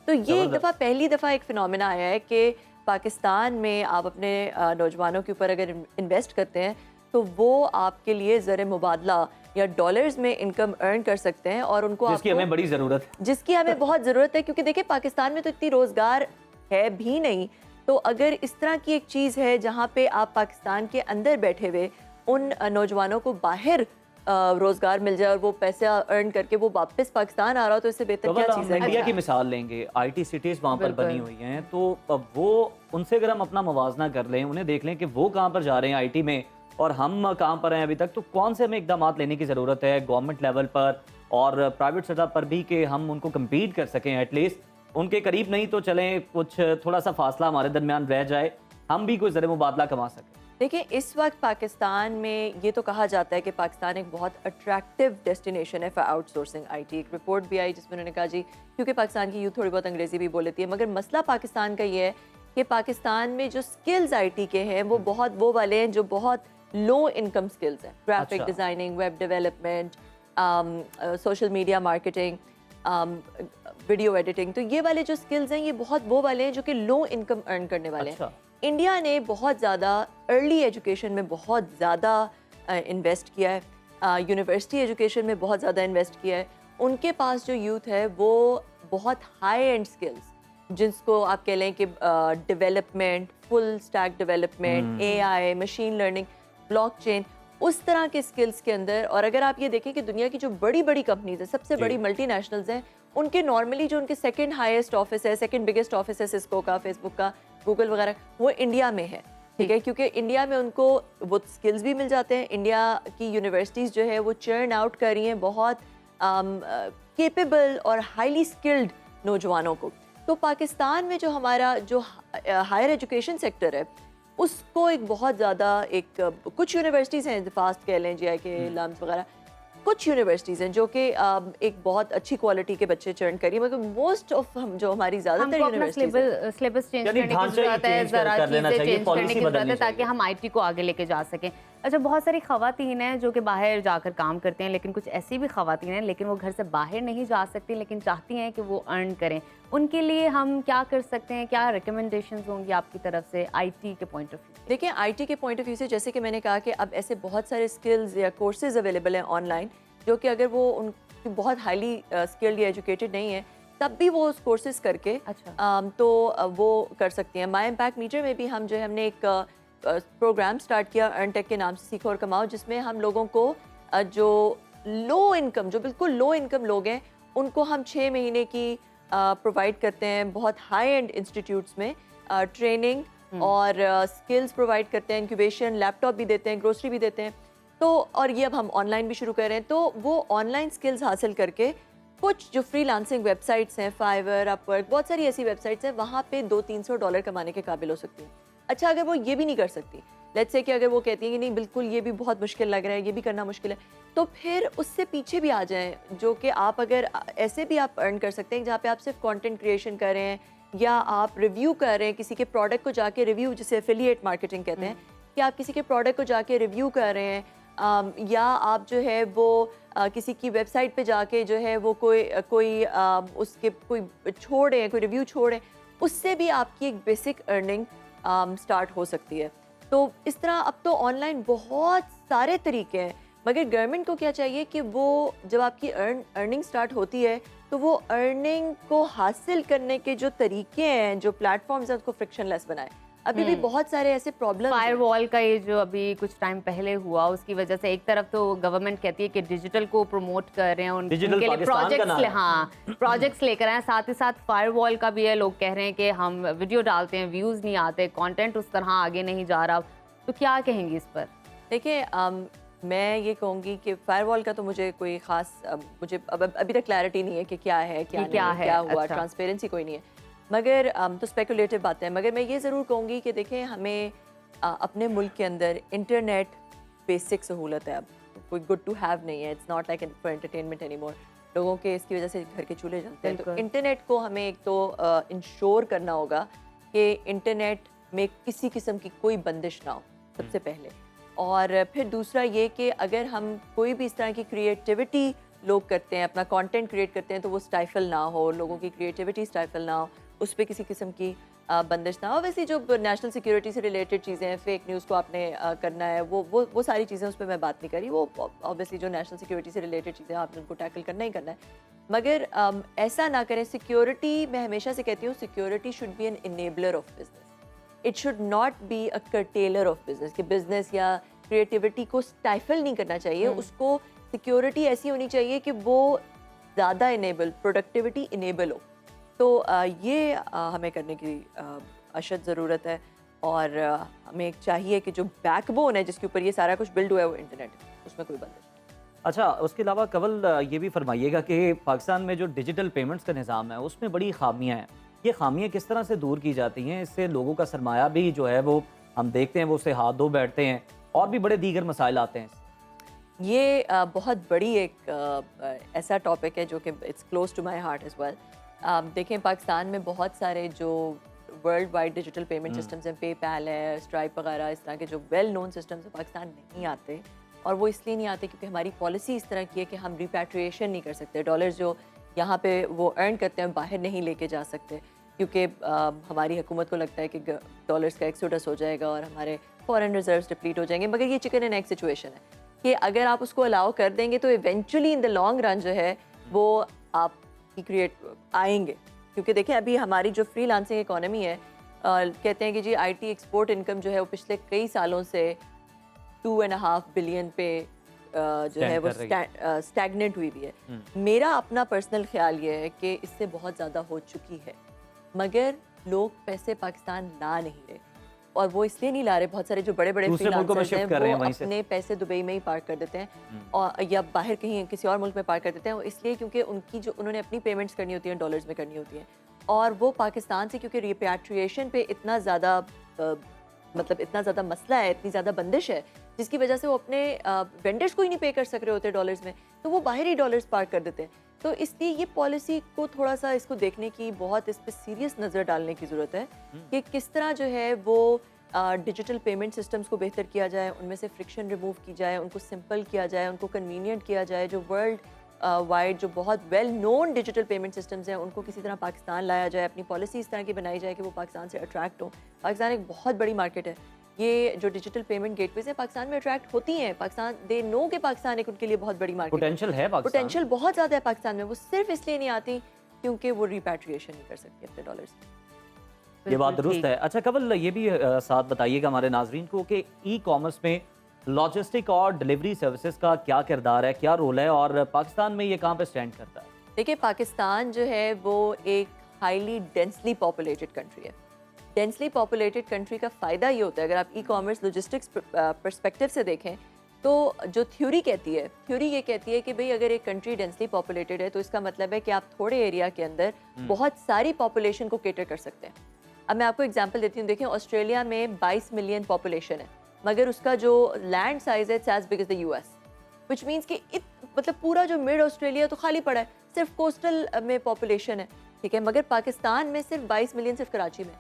तो ये एक दफ़ा पहली दफ़ा एक फिनोमेना आया है कि पाकिस्तान में आप अपने नौजवानों के ऊपर अगर इन्वेस्ट करते हैं तो वो आपके लिए ज़र मुबादला या डॉलर्स में इनकम अर्न कर सकते हैं और उनको जिसकी हमें बड़ी ज़रूरत है, जिसकी हमें बहुत ज़रूरत है, क्योंकि देखिए पाकिस्तान में तो इतनी रोज़गार है भी नहीं। तो अगर इस तरह की एक चीज़ है जहाँ पे आप पाकिस्तान के अंदर बैठे हुए उन नौजवानों को बाहर रोजगार मिल जाए और वो पैसा अर्न करके वो वापस पाकिस्तान आ रहा हो, तो इससे बेहतर क्या चीज़ है। इंडिया की मिसाल लेंगे, आईटी सिटीज़ वहाँ पर बनी हुई हैं, तो अब वो उनसे अगर हम अपना मुवाजना कर लें, उन्हें देख लें कि वो कहाँ पर जा रहे हैं आईटी में और हम कहाँ पर हैं अभी तक, तो कौन से हमें इकदाम लेने की ज़रूरत है गवर्नमेंट लेवल पर और प्राइवेट सतह पर भी कि हम उनको कम्पीट कर सकें, एटलीस्ट उनके करीब नहीं तो चलें कुछ थोड़ा सा फासला हमारे दरमियान रह जाए, हम भी कोई ज़र मुबादला कमा सकें। देखिए इस वक्त पाकिस्तान में ये तो कहा जाता है कि पाकिस्तान एक बहुत अट्रैक्टिव डेस्टिनेशन है फॉर आउटसोर्सिंग आईटी। एक रिपोर्ट भी आई जिसमें उन्होंने कहा जी, क्योंकि पाकिस्तान की यूथ थोड़ी बहुत अंग्रेजी भी बोल लेती है, मगर मसला पाकिस्तान का ये है कि पाकिस्तान में जो स्किल्स आईटी के हैं वो बहुत वो वाले हैं जो बहुत लो इनकम स्किल्स हैं। Graphic designing, web development, social media marketing, video editing, तो ये वाले जो स्किल्स हैं ये बहुत वो वाले हैं जो कि लो इनकम अर्न करने वाले हैं। इंडिया ने बहुत ज़्यादा अर्ली एजुकेशन में बहुत ज़्यादा इन्वेस्ट किया है, यूनिवर्सिटी एजुकेशन में बहुत ज़्यादा इन्वेस्ट किया है। उनके पास जो यूथ है वो बहुत हाई एंड स्किल्स, जिसको आप कह लें कि development, full stack development, AI, machine learning, blockchain, उस तरह के स्किल्स के अंदर। और अगर आप ये देखें कि दुनिया की जो बड़ी बड़ी कंपनीज है, सबसे बड़ी मल्टीनेशनल्स हैं, उनके नॉर्मली जो उनके सेकंड हाईएस्ट ऑफिस है, सेकंड बिगेस्ट ऑफिस है सिस्को का, फेसबुक का, गूगल वगैरह, वो इंडिया में है। ठीक है, क्योंकि इंडिया में उनको वो स्किल्स भी मिल जाते हैं। इंडिया की यूनिवर्सिटीज़ जो है वो चर्न आउट कर रही हैं बहुत केपेबल और हाईली स्किल्ड नौजवानों को। तो पाकिस्तान में जो हमारा जो हायर एजुकेशन सेक्टर है उसको एक बहुत ज़्यादा एक कुछ यूनिवर्सिटीज़ हैं, फास्ट कह लें, जीआई के, लम्स वगैरह, कुछ यूनिवर्सिटीज़ हैं जो कि एक बहुत अच्छी क्वालिटी के बच्चे चर्न करिए, मगर मोस्ट ऑफ हम जो हमारी ज़्यादातर यूनिवर्सिटीज़ सिलेबस चेंज करने की ज़रूरत है, ज़रा चीज़ें चेंज करने की ज़रूरत है ताकि हम आईटी को आगे लेके जा सकें। अच्छा, बहुत सारी ख़वातीन हैं जो कि बाहर जाकर काम करते हैं, लेकिन कुछ ऐसी भी ख़वातीन हैं लेकिन वो घर से बाहर नहीं जा सकती, लेकिन चाहती हैं कि वो अर्न करें। उनके लिए हम क्या कर सकते हैं, क्या रिकमेंडेशंस होंगी आपकी तरफ से आईटी के पॉइंट ऑफ व्यू? देखिए आईटी के पॉइंट ऑफ व्यू से जैसे कि मैंने कहा कि अब ऐसे बहुत सारे स्किल्स या कोर्सेज अवेलेबल हैं ऑनलाइन, जो कि अगर वो उनकी बहुत हाईली स्किल्ड या एजुकेटेड नहीं है तब भी वो उस कोर्सेज करके तो वो कर सकती हैं। माई इम्पैक्ट मीडिया में भी हम जो है हमने एक प्रोग्राम स्टार्ट किया अर्नटेक के नाम से, सीखो और कमाओ, जिसमें हम लोगों को जो लो इनकम, जो बिल्कुल लो इनकम लोग हैं, उनको हम 6 महीने की प्रोवाइड करते हैं बहुत हाई एंड इंस्टीट्यूट्स में ट्रेनिंग और स्किल्स प्रोवाइड करते हैं, इंक्यूबेशन, लैपटॉप भी देते हैं, ग्रोसरी भी देते हैं। तो और ये अब हम ऑनलाइन भी शुरू कर रहे हैं। तो वो ऑनलाइन स्किल्स हासिल करके कुछ जो फ्रीलांसिंग वेबसाइट्स हैं, फाइवर, अपवर्क, बहुत सारी ऐसी वेबसाइट्स हैं, वहाँ पे $200-300 कमाने के काबिल हो सकती हैं। अच्छा, अगर वो ये भी नहीं कर सकती, लेट्स से कि अगर वो कहती हैं कि नहीं बिल्कुल ये भी बहुत मुश्किल लग रहा है, ये भी करना मुश्किल है, तो फिर उससे पीछे भी आ जाएं, जो कि आप अगर ऐसे भी आप अर्न कर सकते हैं जहाँ पे आप सिर्फ कंटेंट क्रिएशन कर रहे हैं या आप रिव्यू कर रहे हैं किसी के प्रोडक्ट को जाके रिव्यू, जिसे एफिलिएट मार्केटिंग कहते हैं, कि आप किसी के प्रोडक्ट को जाके रिव्यू कर रहे हैं, या आप जो है वो किसी की वेबसाइट पे जाके जो है वो कोई उसके कोई छोड़े, कोई रिव्यू छोड़े, उससे भी आपकी एक बेसिक अर्निंग स्टार्ट हो सकती है। तो इस तरह अब तो ऑनलाइन बहुत सारे तरीके हैं, मगर गवर्नमेंट को क्या चाहिए कि वो जब आपकी अर्निंग स्टार्ट होती है तो वो अर्निंग को हासिल करने के जो तरीके हैं, जो प्लेटफॉर्म्स हैं, उसको फ्रिक्शनलेस बनाए। अभी भी बहुत सारे ऐसे प्रॉब्लम फायरवॉल का ये जो अभी कुछ टाइम पहले हुआ, उसकी वजह से एक तरफ तो गवर्नमेंट कहती है कि डिजिटल को प्रमोट कर रहे हैं, डिजिटल उनके लिए पाकिस्तान का नाम है। प्रोजेक्ट्स लेकर आए, साथ ही साथ फायरवॉल का भी है। लोग कह रहे हैं कि हम वीडियो डालते हैं, व्यूज नहीं आते, कंटेंट उस तरह आगे नहीं जा रहा, तो क्या कहेंगी इस पर? देखिए, मैं ये कहूँगी कि फायरवॉल का तो मुझे कोई ख़ास मुझे अभी तक क्लैरिटी नहीं है कि क्या है, क्या नहीं है, क्या हुआ, अच्छा। ट्रांसपेरेंसी कोई नहीं है, मगर तो स्पेकुलेटिव बातें हैं। मगर मैं ये ज़रूर कहूँगी कि देखें, हमें अपने मुल्क के अंदर इंटरनेट बेसिक सहूलत है, अब कोई गुड टू हैव नहीं है, it's not like for entertainment any more. लोगों के इसकी वजह से घर के चूल्हे जलते हैं, तो बिल्कुल। इंटरनेट को हमें एक तो इंश्योर करना होगा कि इंटरनेट में किसी किस्म की कोई बंदिश ना हो, सबसे पहले। और फिर दूसरा ये कि अगर हम कोई भी इस तरह की क्रिएटिविटी लोग करते हैं, अपना कंटेंट क्रिएट करते हैं, तो वो स्टाइफल ना हो, लोगों की क्रिएटिविटी स्टाइफल ना हो, उस पर किसी किस्म की बंदिश ना हो। वैसे जो नेशनल सिक्योरिटी से रिलेटेड चीज़ें हैं, फेक न्यूज़ को आपने करना है, वो सारी चीज़ें, उस पर मैं बात नहीं करी। वो ऑब्वियसली जो नेशनल सिक्योरिटी से रिलेटेड चीज़ें हैं, आपने उनको टैकल करना ही करना है, मगर ऐसा ना करें। सिक्योरिटी, मैं हमेशा से कहती हूँ, security should be an enabler of business, it should not be a curtailer of business, कि बिजनेस या क्रिएटिविटी को स्टाइफल नहीं करना चाहिए। उसको सिक्योरिटी ऐसी होनी चाहिए कि वो ज़्यादा इनेबल, प्रोडक्टिविटी इनेबल हो। तो ये हमें करने की अशद ज़रूरत है, और हमें चाहिए कि जो बैकबोन है जिसके ऊपर ये सारा कुछ बिल्ड हुआ है, वो इंटरनेट है, उसमें कोई बंदिश नहीं। अच्छा, उसके अलावा कवल ये भी फरमाइएगा कि पाकिस्तान में जो डिजिटल पेमेंट्स का निज़ाम है उसमें बड़ी खामियां हैं, ये खामियां किस तरह से दूर की जाती हैं? इससे लोगों का सरमाया भी जो है वो हम देखते हैं वो उससे हाथ धो बैठते हैं, और भी बड़े दीगर मसाइल आते हैं। ये बहुत बड़ी एक ऐसा टॉपिक है जो कि it's close to my heart as well. देखें, पाकिस्तान में बहुत सारे जो world wide digital payment systems हैं, पेपैल है, स्ट्राइप वगैरह, इस तरह के जो वेल नोन सिस्टम्स हैं, पाकिस्तान नहीं आते। और वो इसलिए नहीं आते क्योंकि हमारी पॉलिसी इस तरह की है कि हम रिपैट्रिएशन नहीं कर सकते। डॉलर्स जो यहाँ पे वो अर्न करते हैं, बाहर नहीं लेके जा सकते, क्योंकि हमारी हुकूमत को लगता है कि डॉलर्स का एक्सोडस हो जाएगा और हमारे फॉरेन रिजर्व्स डिप्लीट हो जाएंगे। मगर ये चिकन एंड एग सिचुएशन है कि अगर आप उसको अलाउ कर देंगे तो eventually in the long run जो है वो आपकी क्रिएट आएंगे। क्योंकि देखें, अभी हमारी जो फ्रीलांसिंग इकोनॉमी है, कहते हैं कि जी आईटी एक्सपोर्ट इनकम जो है वो पिछले कई सालों से 2.5 बिलियन पे जो है वो स्टैग्नेंट हुई भी है। मेरा अपना पर्सनल ख्याल ये है कि इससे बहुत ज़्यादा हो चुकी है, मगर लोग पैसे पाकिस्तान ला नहीं रहे, और वो इसलिए नहीं ला रहे, बहुत सारे जो बड़े बड़े फ्रीलांसर्स हैं वो अपने पैसे दुबई में ही पार्क कर देते हैं, और या बाहर कहीं किसी और मुल्क में पार्क कर देते हैं, इसलिए क्योंकि उनकी जो उन्होंने अपनी पेमेंट्स करनी होती हैं डॉलर्स में करनी होती हैं, और वो पाकिस्तान से क्योंकि रिपैट्रिएशन पे इतना ज़्यादा मतलब इतना ज़्यादा मसला है, इतनी ज़्यादा बंदिश है, जिसकी वजह से वो अपने वेंडर्स को ही नहीं पे कर सक रहे होते डॉलर्स में, तो वो बाहर ही डॉलर्स पार्क कर देते हैं। तो इसलिए ये पॉलिसी को थोड़ा सा इसको देखने की, बहुत इस पर सीरियस नज़र डालने की ज़रूरत है कि किस तरह जो है वो डिजिटल पेमेंट सिस्टम्स को बेहतर किया जाए, उनमें से फ्रिक्शन रिमूव की जाए, उनको सिंपल किया जाए, उनको कन्वीनियंट किया जाए। जो वर्ल्ड वाइड जो बहुत well known digital payment systems हैं उनको किसी तरह पाकिस्तान लाया जाए, अपनी पॉलिसी इस तरह की बनाई जाए कि वो पाकिस्तान से अट्रैक्ट हो। पाकिस्तान एक बहुत बड़ी मार्केट है, ये जो डिजिटल पेमेंट गेटवेज हैं पाकिस्तान में अट्रैक्ट होती हैं। पाकिस्तान दे नो कि पाकिस्तान एक उनके लिए बहुत बड़ी मार्केट, पोटेंशियल है, पोटेंशियल बहुत ज़्यादा है पाकिस्तान में। वो सिर्फ इसलिए नहीं आती क्योंकि वो रिपैट्रिएशन नहीं कर सकती अपने डॉलर्स। ये बात दुरुस्त है। अच्छा कवल, ये भी साथ बताइएगा हमारे नाजरीन को कि ई कॉमर्स में लॉजिस्टिक और डिलीवरी सर्विसेज का क्या किरदार है, क्या रोल है, और पाकिस्तान में ये कहाँ पे स्टैंड करता है? देखिए, पाकिस्तान जो है वो एक हाईली डेंसली पॉपुलेटेड कंट्री है। डेंसली पॉपुलेटेड कंट्री का फ़ायदा ये होता है, अगर आप ई कॉमर्स लॉजिस्टिक्स पर्सपेक्टिव से देखें तो जो थ्योरी ये कहती है कि भाई अगर एक कंट्री डेंसली पॉपुलेटेड है तो इसका मतलब है कि आप थोड़े एरिया के अंदर बहुत सारी पॉपुलेशन को केटर कर सकते हैं। अब मैं आपको एग्जांपल देती हूँ। देखें, ऑस्ट्रेलिया में 22 मिलियन पॉपुलेशन है, मगर उसका जो लैंड साइज है it's as big as the US, which means कि मतलब पूरा जो मिड ऑस्ट्रेलिया तो खाली पड़ा है, सिर्फ कोस्टल में पॉपुलेशन है, ठीक है। मगर पाकिस्तान में सिर्फ 22 मिलियन सिर्फ कराची में।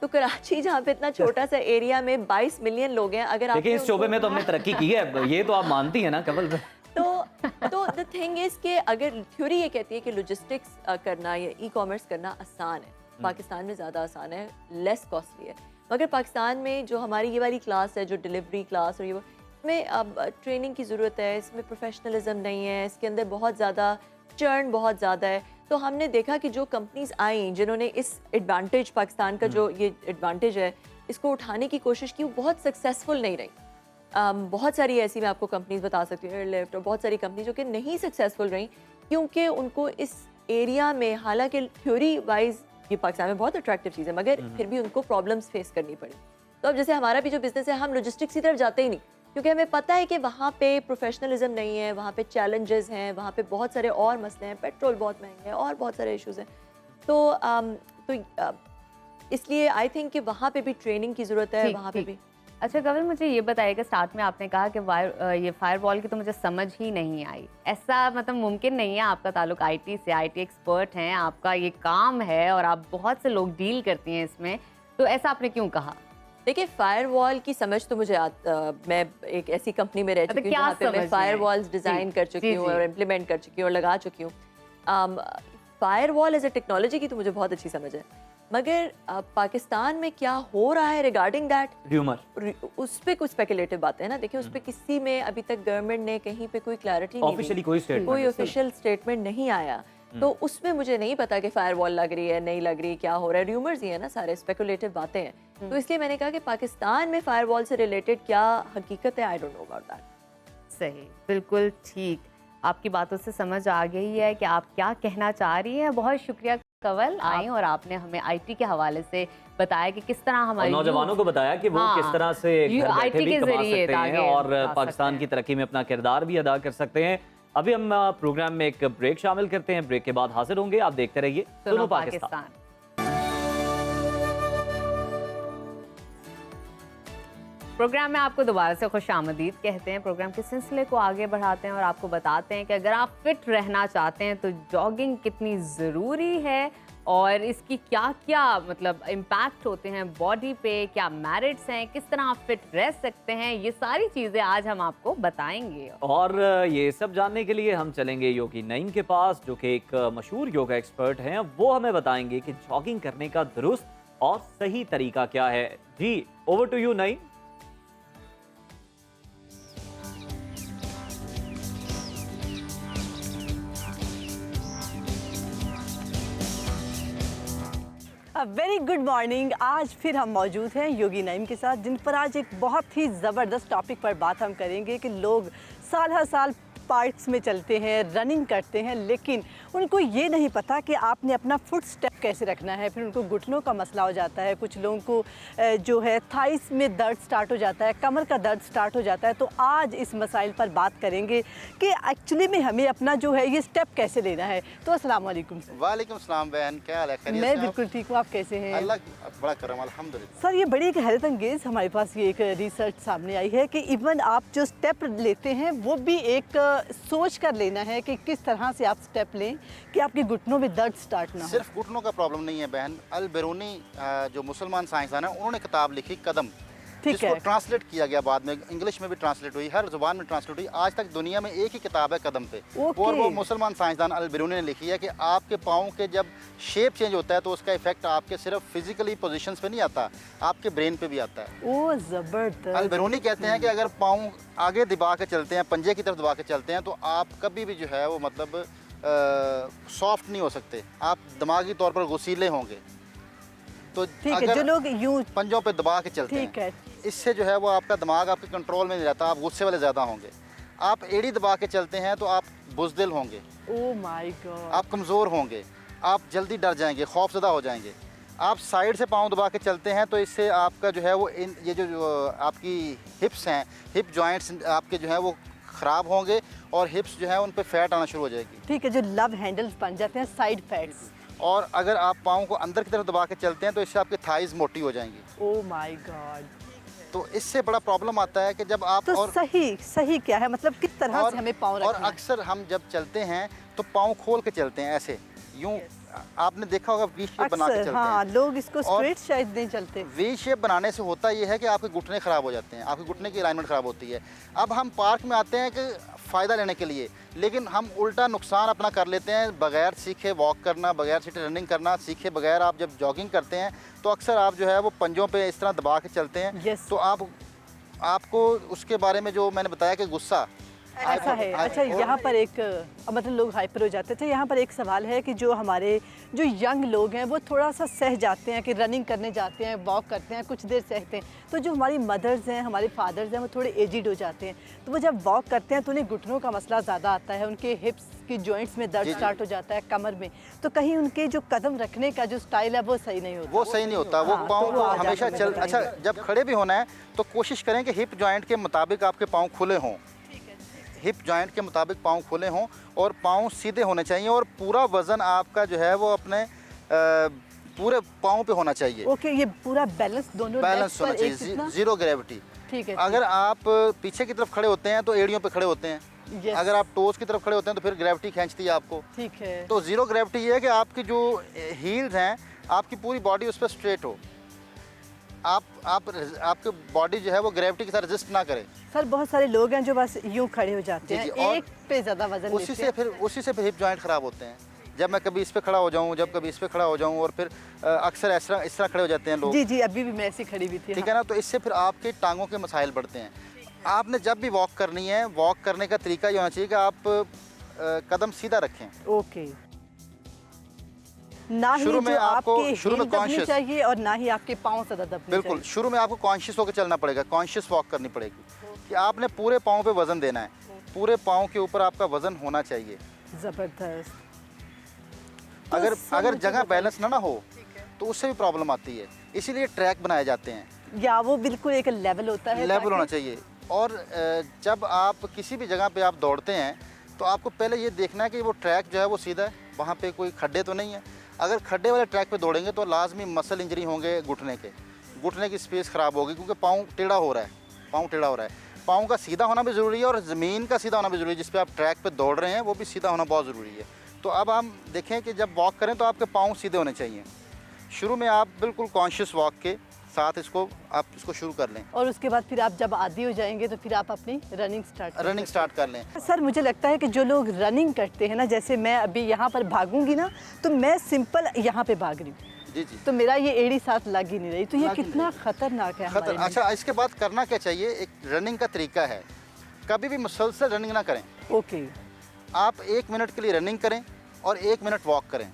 तो कराची जहाँ पे इतना छोटा सा एरिया में 22 मिलियन लोग हैं, अगर आप देखिए इस शोबे में तो हमने तरक्की की है, ये तो आप मानती हैं ना कवल? तो द थिंग इज कि अगर थ्योरी ये कहती है कि लॉजिस्टिक्स करना या ई कॉमर्स करना आसान है, पाकिस्तान में ज़्यादा आसान है, लेस कॉस्टली है। मगर पाकिस्तान में जो हमारी ये वाली क्लास है, जो डिलीवरी क्लास और ये इसमें अब ट्रेनिंग की ज़रूरत है, इसमें प्रोफेशनलिज्म नहीं है, इसके अंदर बहुत ज़्यादा चर्न बहुत ज़्यादा है। तो हमने देखा कि जो कंपनीज आई जिन्होंने इस एडवांटेज, पाकिस्तान का जो ये एडवांटेज है, इसको उठाने की कोशिश की, वो बहुत सक्सेसफुल नहीं रही। बहुत सारी ऐसी मैं आपको कंपनीज बता सकती हूँ, एयरलिफ्ट और बहुत सारी कंपनी जो कि नहीं सक्सेसफुल रही, क्योंकि उनको इस एरिया में, हालांकि थ्योरी वाइज ये पाकिस्तान में बहुत अट्रैक्टिव चीज़ है, मगर फिर भी उनको प्रॉब्लम्स फेस करनी पड़ी। तो अब जैसे हमारा भी जो बिजनेस है, हम लॉजिस्टिक्स की तरफ जाते ही नहीं, क्योंकि हमें पता है कि वहाँ पे प्रोफेशनलिज्म नहीं है, वहाँ पे चैलेंजेस हैं, वहाँ पे बहुत सारे और मसले हैं, पेट्रोल बहुत महंगा है और बहुत सारे इश्यूज हैं। तो इसलिए आई थिंक कि वहाँ पे भी ट्रेनिंग की ज़रूरत है, वहाँ पे भी। अच्छा कंवल, मुझे ये बताइएगा, स्टार्ट में आपने कहा कि ये फायरवॉल की तो मुझे समझ ही नहीं आई। ऐसा मतलब मुमकिन नहीं है, आपका ताल्लुक आईटी से, आईटी एक्सपर्ट हैं, आपका ये काम है और आप बहुत से लोग डील करती हैं इसमें, तो ऐसा आपने क्यों कहा? देखिए, फायरवॉल की समझ तो मुझे मैं एक ऐसी कंपनी में रह चुकी हूँ जहाँ पे मैं फायरवॉल्स डिज़ाइन कर चुकी हूँ और इम्प्लीमेंट कर चुकी हूँ और लगा चुकी हूँ। फायरवॉल एज ए टेक्नोलॉजी की तो मुझे बहुत अच्छी समझ है, मगर पाकिस्तान में क्या हो रहा है रिगार्डिंग दैट र्यूमर, उस पर कुछ स्पेकुलेटिव बातें हैं ना। देखिए, उस पर किसी में अभी तक गवर्नमेंट ने कहीं पे कोई क्लैरिटी नहीं दी, कोई ऑफिशियल स्टेटमेंट नहीं आया। तो उसमें मुझे नहीं पता कि फायरवॉल लग रही है, नहीं लग रही, क्या हो रहा है। र्यूमर्स ही है ना, सारे स्पेकुलेटिव बातें हैं। तो इसलिए मैंने कहा कि पाकिस्तान में फायरवॉल से रिलेटेड क्या हकीकत है, I don't know about that. सही, बिल्कुल ठीक। आपकी बातों से समझ आ गई है कि आप क्या कहना चाह रही हैं। बहुत शुक्रिया कंवल, आई और आपने हमें आईटी के हवाले से बताया कि किस तरह हमारे नौजवानों को बताया कि वो किस तरह से घर बैठे भी कमा सकते हैं और पाकिस्तान की तरक्की में अपना किरदार भी अदा कर सकते हैं। अभी हम प्रोग्राम में एक ब्रेक शामिल करते हैं, ब्रेक के बाद हाजिर होंगे। आप देखते रहिए सुनो पाकिस्तान। प्रोग्राम में आपको दोबारा से खुश आमदीद कहते हैं। प्रोग्राम के सिलसिले को आगे बढ़ाते हैं और आपको बताते हैं कि अगर आप फिट रहना चाहते हैं तो जॉगिंग कितनी ज़रूरी है और इसकी क्या क्या मतलब इम्पैक्ट होते हैं बॉडी पे, क्या मेरिट्स हैं, किस तरह आप फिट रह सकते हैं, ये सारी चीज़ें आज हम आपको बताएंगे। और ये सब जानने के लिए हम चलेंगे योगी नईम के पास, जो कि एक मशहूर योगा एक्सपर्ट हैं। वो हमें बताएंगे कि जॉगिंग करने का दुरुस्त और सही तरीका क्या है। जी, over to you Naeem. Very good morning. आज फिर हम मौजूद हैं योगी नईम के साथ, जिन पर आज एक बहुत ही ज़बरदस्त टॉपिक पर बात हम करेंगे कि लोग साल हर साल पार्क्स में चलते हैं, रनिंग करते हैं, लेकिन उनको ये नहीं पता कि आपने अपना फुट स्टेप कैसे रखना है। फिर उनको घुटनों का मसला हो जाता है, कुछ लोगों को जो है थाइस में दर्द स्टार्ट हो जाता है, कमर का दर्द स्टार्ट हो जाता है। तो आज इस मसाइल पर बात करेंगे कि एक्चुअली में हमें अपना जो है ये स्टेप कैसे लेना है। तो अस्सलाम वालेकुम। वालेकुम सलाम बहन, क्या हाल है? मैं बिल्कुल ठीक हूँ, आप कैसे हैं? अल्लाह बड़ा करम, अल्हम्दुलिल्लाह। सर, ये बड़ी एक हैरत अंगेज़ हमारे पास ये एक रिसर्च सामने आई है कि इवन आप जो स्टेप लेते हैं वो भी एक सोच कर लेना है कि किस तरह से आप स्टेप लें कि आपके घुटनों में दर्द स्टार्ट ना हो। सिर्फ घुटनों का प्रॉब्लम नहीं है बहन। अल बेरूनी जो मुसलमान साइंसदान है, उन्होंने किताब लिखी कदम, जिसको ट्रांसलेट किया गया, बाद में इंग्लिश में भी ट्रांसलेट हुई, हर जुबान में ट्रांसलेट हुई। आज तक दुनिया में एक ही किताब है कदम पे, और वो मुसलमान साइंसदान अल बेरूनी ने लिखी है कि आपके पाँव के जब शेप चेंज होता है तो उसका इफेक्ट आपके सिर्फ फिजिकली पोजीशंस पे नहीं आता, आपके ब्रेन पे भी आता है। ओ जबरदस्त। अल बेरूनी कहते हैं कि अगर पाँव आगे दबा के चलते हैं, पंजे की तरफ दबा के चलते हैं, तो आप कभी भी जो है वो मतलब सॉफ्ट नहीं हो सकते, आप दिमागी तौर पर गुस्सीले होंगे। तो ठीक है, जो लोग यूं पंजों पे दबा के चलते ठीक है, इससे जो है वो आपका दिमाग आपके कंट्रोल में नहीं रहता, आप गुस्से वाले ज़्यादा होंगे। आप एड़ी दबा के चलते हैं तो आप बुज़दिल होंगे, ओह माय गॉड, आप कमज़ोर होंगे, आप जल्दी डर जाएंगे, खौफज़दा हो जाएंगे। आप साइड से पाँव दबा के चलते हैं तो इससे आपका जो है वो ये जो आपकी हिप्स हैं, हिप जॉइंट्स आपके जो है वो ख़राब होंगे और हिप्स जो है उन पर फैट आना शुरू हो जाएगी। ठीक है, जो लव हैंडल्स बन जाते हैं, साइड फैट्स। और अगर आप पाँव को अंदर की तरफ दबा के चलते हैं तो इससे आपकी थाइज़ मोटी हो जाएंगी। Oh my God. तो इससे बड़ा प्रॉब्लम आता है कि जब आप तो और सही क्या है, मतलब किस तरह से हमें पाँव रखना है? और अक्सर हम जब चलते हैं तो पाँव खोल के चलते हैं, ऐसे यूं आपने देखा होगा वी शेप बना के अक्सर चलते हाँ हैं। लोग इसको और स्ट्रेट शायद नहीं चलते। वी शेप बनाने से होता ये है कि आपके घुटने ख़राब हो जाते हैं, आपके घुटने की अलाइनमेंट ख़राब होती है। अब हम पार्क में आते हैं कि फ़ायदा लेने के लिए, लेकिन हम उल्टा नुकसान अपना कर लेते हैं। बगैर सीखे वॉक करना, बगैर सीखे रनिंग करना, सीखे बगैर आप जब जॉगिंग करते हैं तो अक्सर आप जो है वो पंजों पे इस तरह दबा के चलते हैं। Yes. तो आपको उसके बारे में जो मैंने बताया कि गुस्सा ऐसा है। अच्छा यहाँ पर एक मतलब लोग हाइपर हो जाते थे। यहाँ पर एक सवाल है कि जो हमारे जो यंग लोग हैं वो थोड़ा सा सह जाते हैं कि रनिंग करने जाते हैं, वॉक करते हैं, कुछ देर सहते हैं, तो जो हमारी मदर्स हैं, हमारे फादर्स हैं, वो थोड़े एजिड हो जाते हैं, तो वो जब वॉक करते हैं तो उन्हें घुटनों का मसला ज़्यादा आता है, उनके हिप्स की जॉइंट्स में दर्द स्टार्ट हो जाता है, कमर में, तो कहीं उनके जो कदम रखने का जो स्टाइल है वो सही नहीं होता। वो सही नहीं होता। वो हाँ, पाँव तो को आज हमेशा आप चल हमें अच्छा बताएंगे। जब खड़े भी होना है तो कोशिश करें कि हिप जॉइंट के मुताबिक आपके पाँव खुले हों, हिप जॉइंट के मुताबिक पाँव खुले हों और पाँव सीधे होने चाहिए और पूरा वज़न आपका जो है वो अपने पूरे पाँव पे होना चाहिए। ओके, ये पूरा बैलेंस दोनों बैलेंस होना चाहिए, जीरो ग्रेविटी। ठीक है। अगर आप पीछे की तरफ खड़े होते हैं तो एड़ियों पे खड़े होते हैं, Yes. अगर आप टोज की तरफ खड़े होते हैं तो फिर ग्रेविटी खींचती है आपको। ठीक है। तो जीरो ग्रेविटी ये है कि आपकी जो हील्स हैं, आपकी पूरी बॉडी उस पर स्ट्रेट हो, आपकी बॉडी जो है वो ग्रेविटी के साथ रेजिस्ट ना करे। सर बहुत सारे लोग हैं जो बस यूं खड़े हो जाते हैं, और एक पे ज़्यादा वजन उसी लेते से हैं। फिर हिप जॉइंट ख़राब होते हैं। जब मैं कभी इस पे खड़ा हो जाऊं, जब कभी इस पे खड़ा हो जाऊं और फिर अक्सर इस तरह खड़े हो जाते हैं लोग। जी जी, अभी भी मैं ऐसी खड़ी हुई थी। ठीक है ना, तो इससे फिर आपके टांगों के मसाइल बढ़ते हैं। आपने जब भी वॉक करनी है, वॉक करने का तरीका ये होना चाहिए कि आप कदम सीधा रखें। ओके, ना ही शुरू में जो आपको- आपके शुरू में हील दबने conscious- चाहिए और ना ही आपके पाँव ज़्यादा दबने बिल्कुल, चाहिए। शुरू में आपको कॉन्शियस होकर चलना पड़ेगा, कॉन्शियस वॉक करनी पड़ेगी कि आपने पूरे पाँव पे वज़न देना है, पूरे पाँव के ऊपर आपका वज़न होना चाहिए। ज़बरदस्त। तो अगर सर अगर मुझे जगह बताइए- बैलेंस ना हो तो उससे भी प्रॉब्लम आती है, इसीलिए ट्रैक बनाए जाते हैं, या वो बिल्कुल एक लेवल होता है, लेवल होना ताकि- चाहिए। और जब आप किसी भी जगह पे आप दौड़ते हैं तो आपको पहले ये देखना है कि वो ट्रैक जो है वो सीधा है, वहाँ पे कोई खड्डे तो नहीं है। अगर खड्डे वाले ट्रैक पे दौड़ेंगे तो लाजमी मसल इंजरी होंगे, घुटने की स्पेस ख़राब होगी क्योंकि पाँव टेढ़ा हो रहा है, पाँव का सीधा होना भी ज़रूरी है और ज़मीन का सीधा होना भी ज़रूरी है। जिस पे आप ट्रैक पे दौड़ रहे हैं वो भी सीधा होना बहुत ज़रूरी है। तो अब हम देखें कि जब वॉक करें तो आपके पाँव सीधे होने चाहिए। शुरू में आप बिल्कुल कॉन्शियस वॉक के साथ आप इसको शुरू कर लें और उसके बाद फिर आप जब आदी हो जाएंगे तो फिर आप अपनी रनिंग स्टार्ट कर लें। सर मुझे लगता है कि जो लोग रनिंग करते हैं ना, जैसे मैं अभी यहाँ पर भागूंगी ना तो मैं सिंपल यहाँ पे भाग रही हूँ, जी जी, तो मेरा ये एड़ी साथ लग ही नहीं रही, तो ये लग ही कितना नहीं खतरनाक है हमारे लिए। अच्छा, इसके बाद करना क्या चाहिए? एक रनिंग का तरीका है, कभी भी मुसलसल रनिंग ना करें। ओके, आप 1 मिनट के लिए रनिंग करें और 1 मिनट वॉक करें।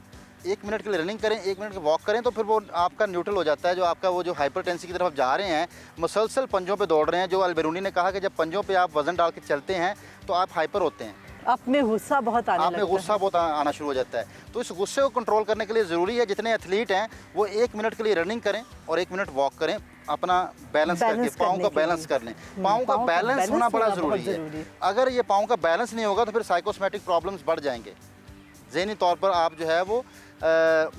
1 मिनट के लिए रनिंग करें, 1 मिनट के वॉक करें, तो फिर वो आपका न्यूट्रल हो जाता है। जो आपका वो जो हाइपरटेंसी की तरफ आप जा रहे हैं, मुसलसल पंजों पे दौड़ रहे हैं, जो अलबेरूनी ने कहा कि जब पंजों पे आप वजन डाल के चलते हैं तो आप हाइपर होते हैं, आप में गुस्सा बहुत आने आप में लगता गुस्सा है। बहुत आना शुरू हो जाता है। तो इस गुस्से को कंट्रोल करने के लिए ज़रूरी है जितने एथलीट हैं वो 1 मिनट के लिए रनिंग करें और 1 मिनट वॉक करें, अपना बैलेंस करके पाँव का बैलेंस कर लें। पाँव का बैलेंस होना बड़ा ज़रूरी है। अगर ये पाँव का बैलेंस नहीं होगा तो फिर साइकोसोमैटिक प्रॉब्लम्स बढ़ जाएंगे, ज़हनी तौर पर आप जो है वो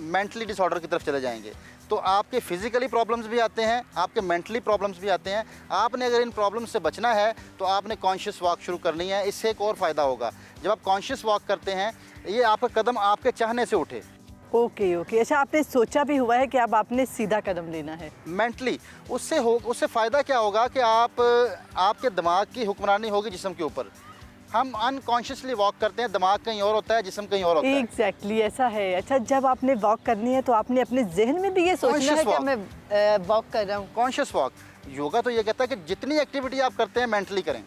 मेंटली डिसऑर्डर की तरफ चले जाएंगे। तो आपके फिजिकली प्रॉब्लम्स भी आते हैं, आपके मेंटली प्रॉब्लम्स भी आते हैं। आपने अगर इन प्रॉब्लम्स से बचना है तो आपने कॉन्शियस वॉक शुरू करनी है। इससे एक और फ़ायदा होगा, जब आप कॉन्शियस वॉक करते हैं ये आपका कदम आपके चाहने से उठे। ओके ओके, अच्छा आपने सोचा भी हुआ है कि अब आपने सीधा कदम लेना है मेंटली उससे फ़ायदा क्या होगा कि आपके दिमाग की हुक्मरानी होगी जिस्म के ऊपर। हम अनकॉन्शियसली वॉक करते हैं, दिमाग कहीं और होता है, जिस्म कहीं और होता है। एग्जैक्टली ऐसा है। अच्छा, जब आपने वॉक करनी है तो आपने अपने जहन में भी ये सोचना है कि मैं वॉक कर रहा हूँ। कॉन्शियस वॉक, योगा तो ये कहता है कि जितनी एक्टिविटी आप करते हैं मेंटली करें,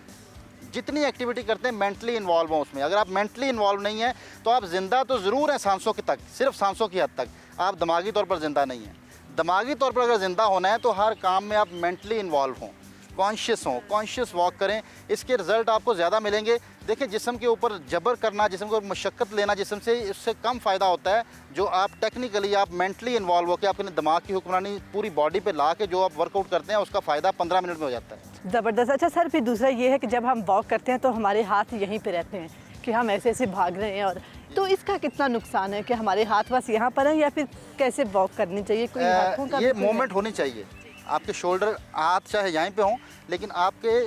जितनी एक्टिविटी करते हैं मेंटली इन्वॉल्व हो उसमें। अगर आप मेंटली इन्वॉल्व नहीं हैं तो आप जिंदा तो ज़रूर हैं सांसों की तक, सिर्फ सांसों की हद तक, आप दिमागी तौर पर जिंदा नहीं हैं। दिमागी तौर पर अगर ज़िंदा होना है तो हर काम में आप मेंटली इन्वॉल्व हों, कॉन्शियस हों, कॉन्शियस वॉक करें। इसके रिज़ल्ट आपको ज़्यादा मिलेंगे। देखिए, जिस्म के ऊपर जबर करना, जिस्म को मशक्क़त लेना जिस्म से, इससे कम फ़ायदा होता है जो आप टेक्निकली आप मेंटली इन्वॉल्व होकर अपने दिमाग की हुक्मरानी पूरी बॉडी पे ला के जो आप वर्कआउट करते हैं उसका फ़ायदा 15 मिनट में हो जाता है। ज़बरदस्त। अच्छा सर, फिर दूसरा ये है कि जब हम वॉक करते हैं तो हमारे हाथ यहीं पे रहते हैं कि हम ऐसे ऐसे भाग रहे हैं, और तो इसका कितना नुकसान है कि हमारे हाथ बस यहाँ पर हैं, या फिर कैसे वॉक करनी चाहिए? कोई हाथों का ये भी कोई मूवमेंट होनी चाहिए। आपके शोल्डर, हाथ चाहे यहीं पे हों लेकिन आपके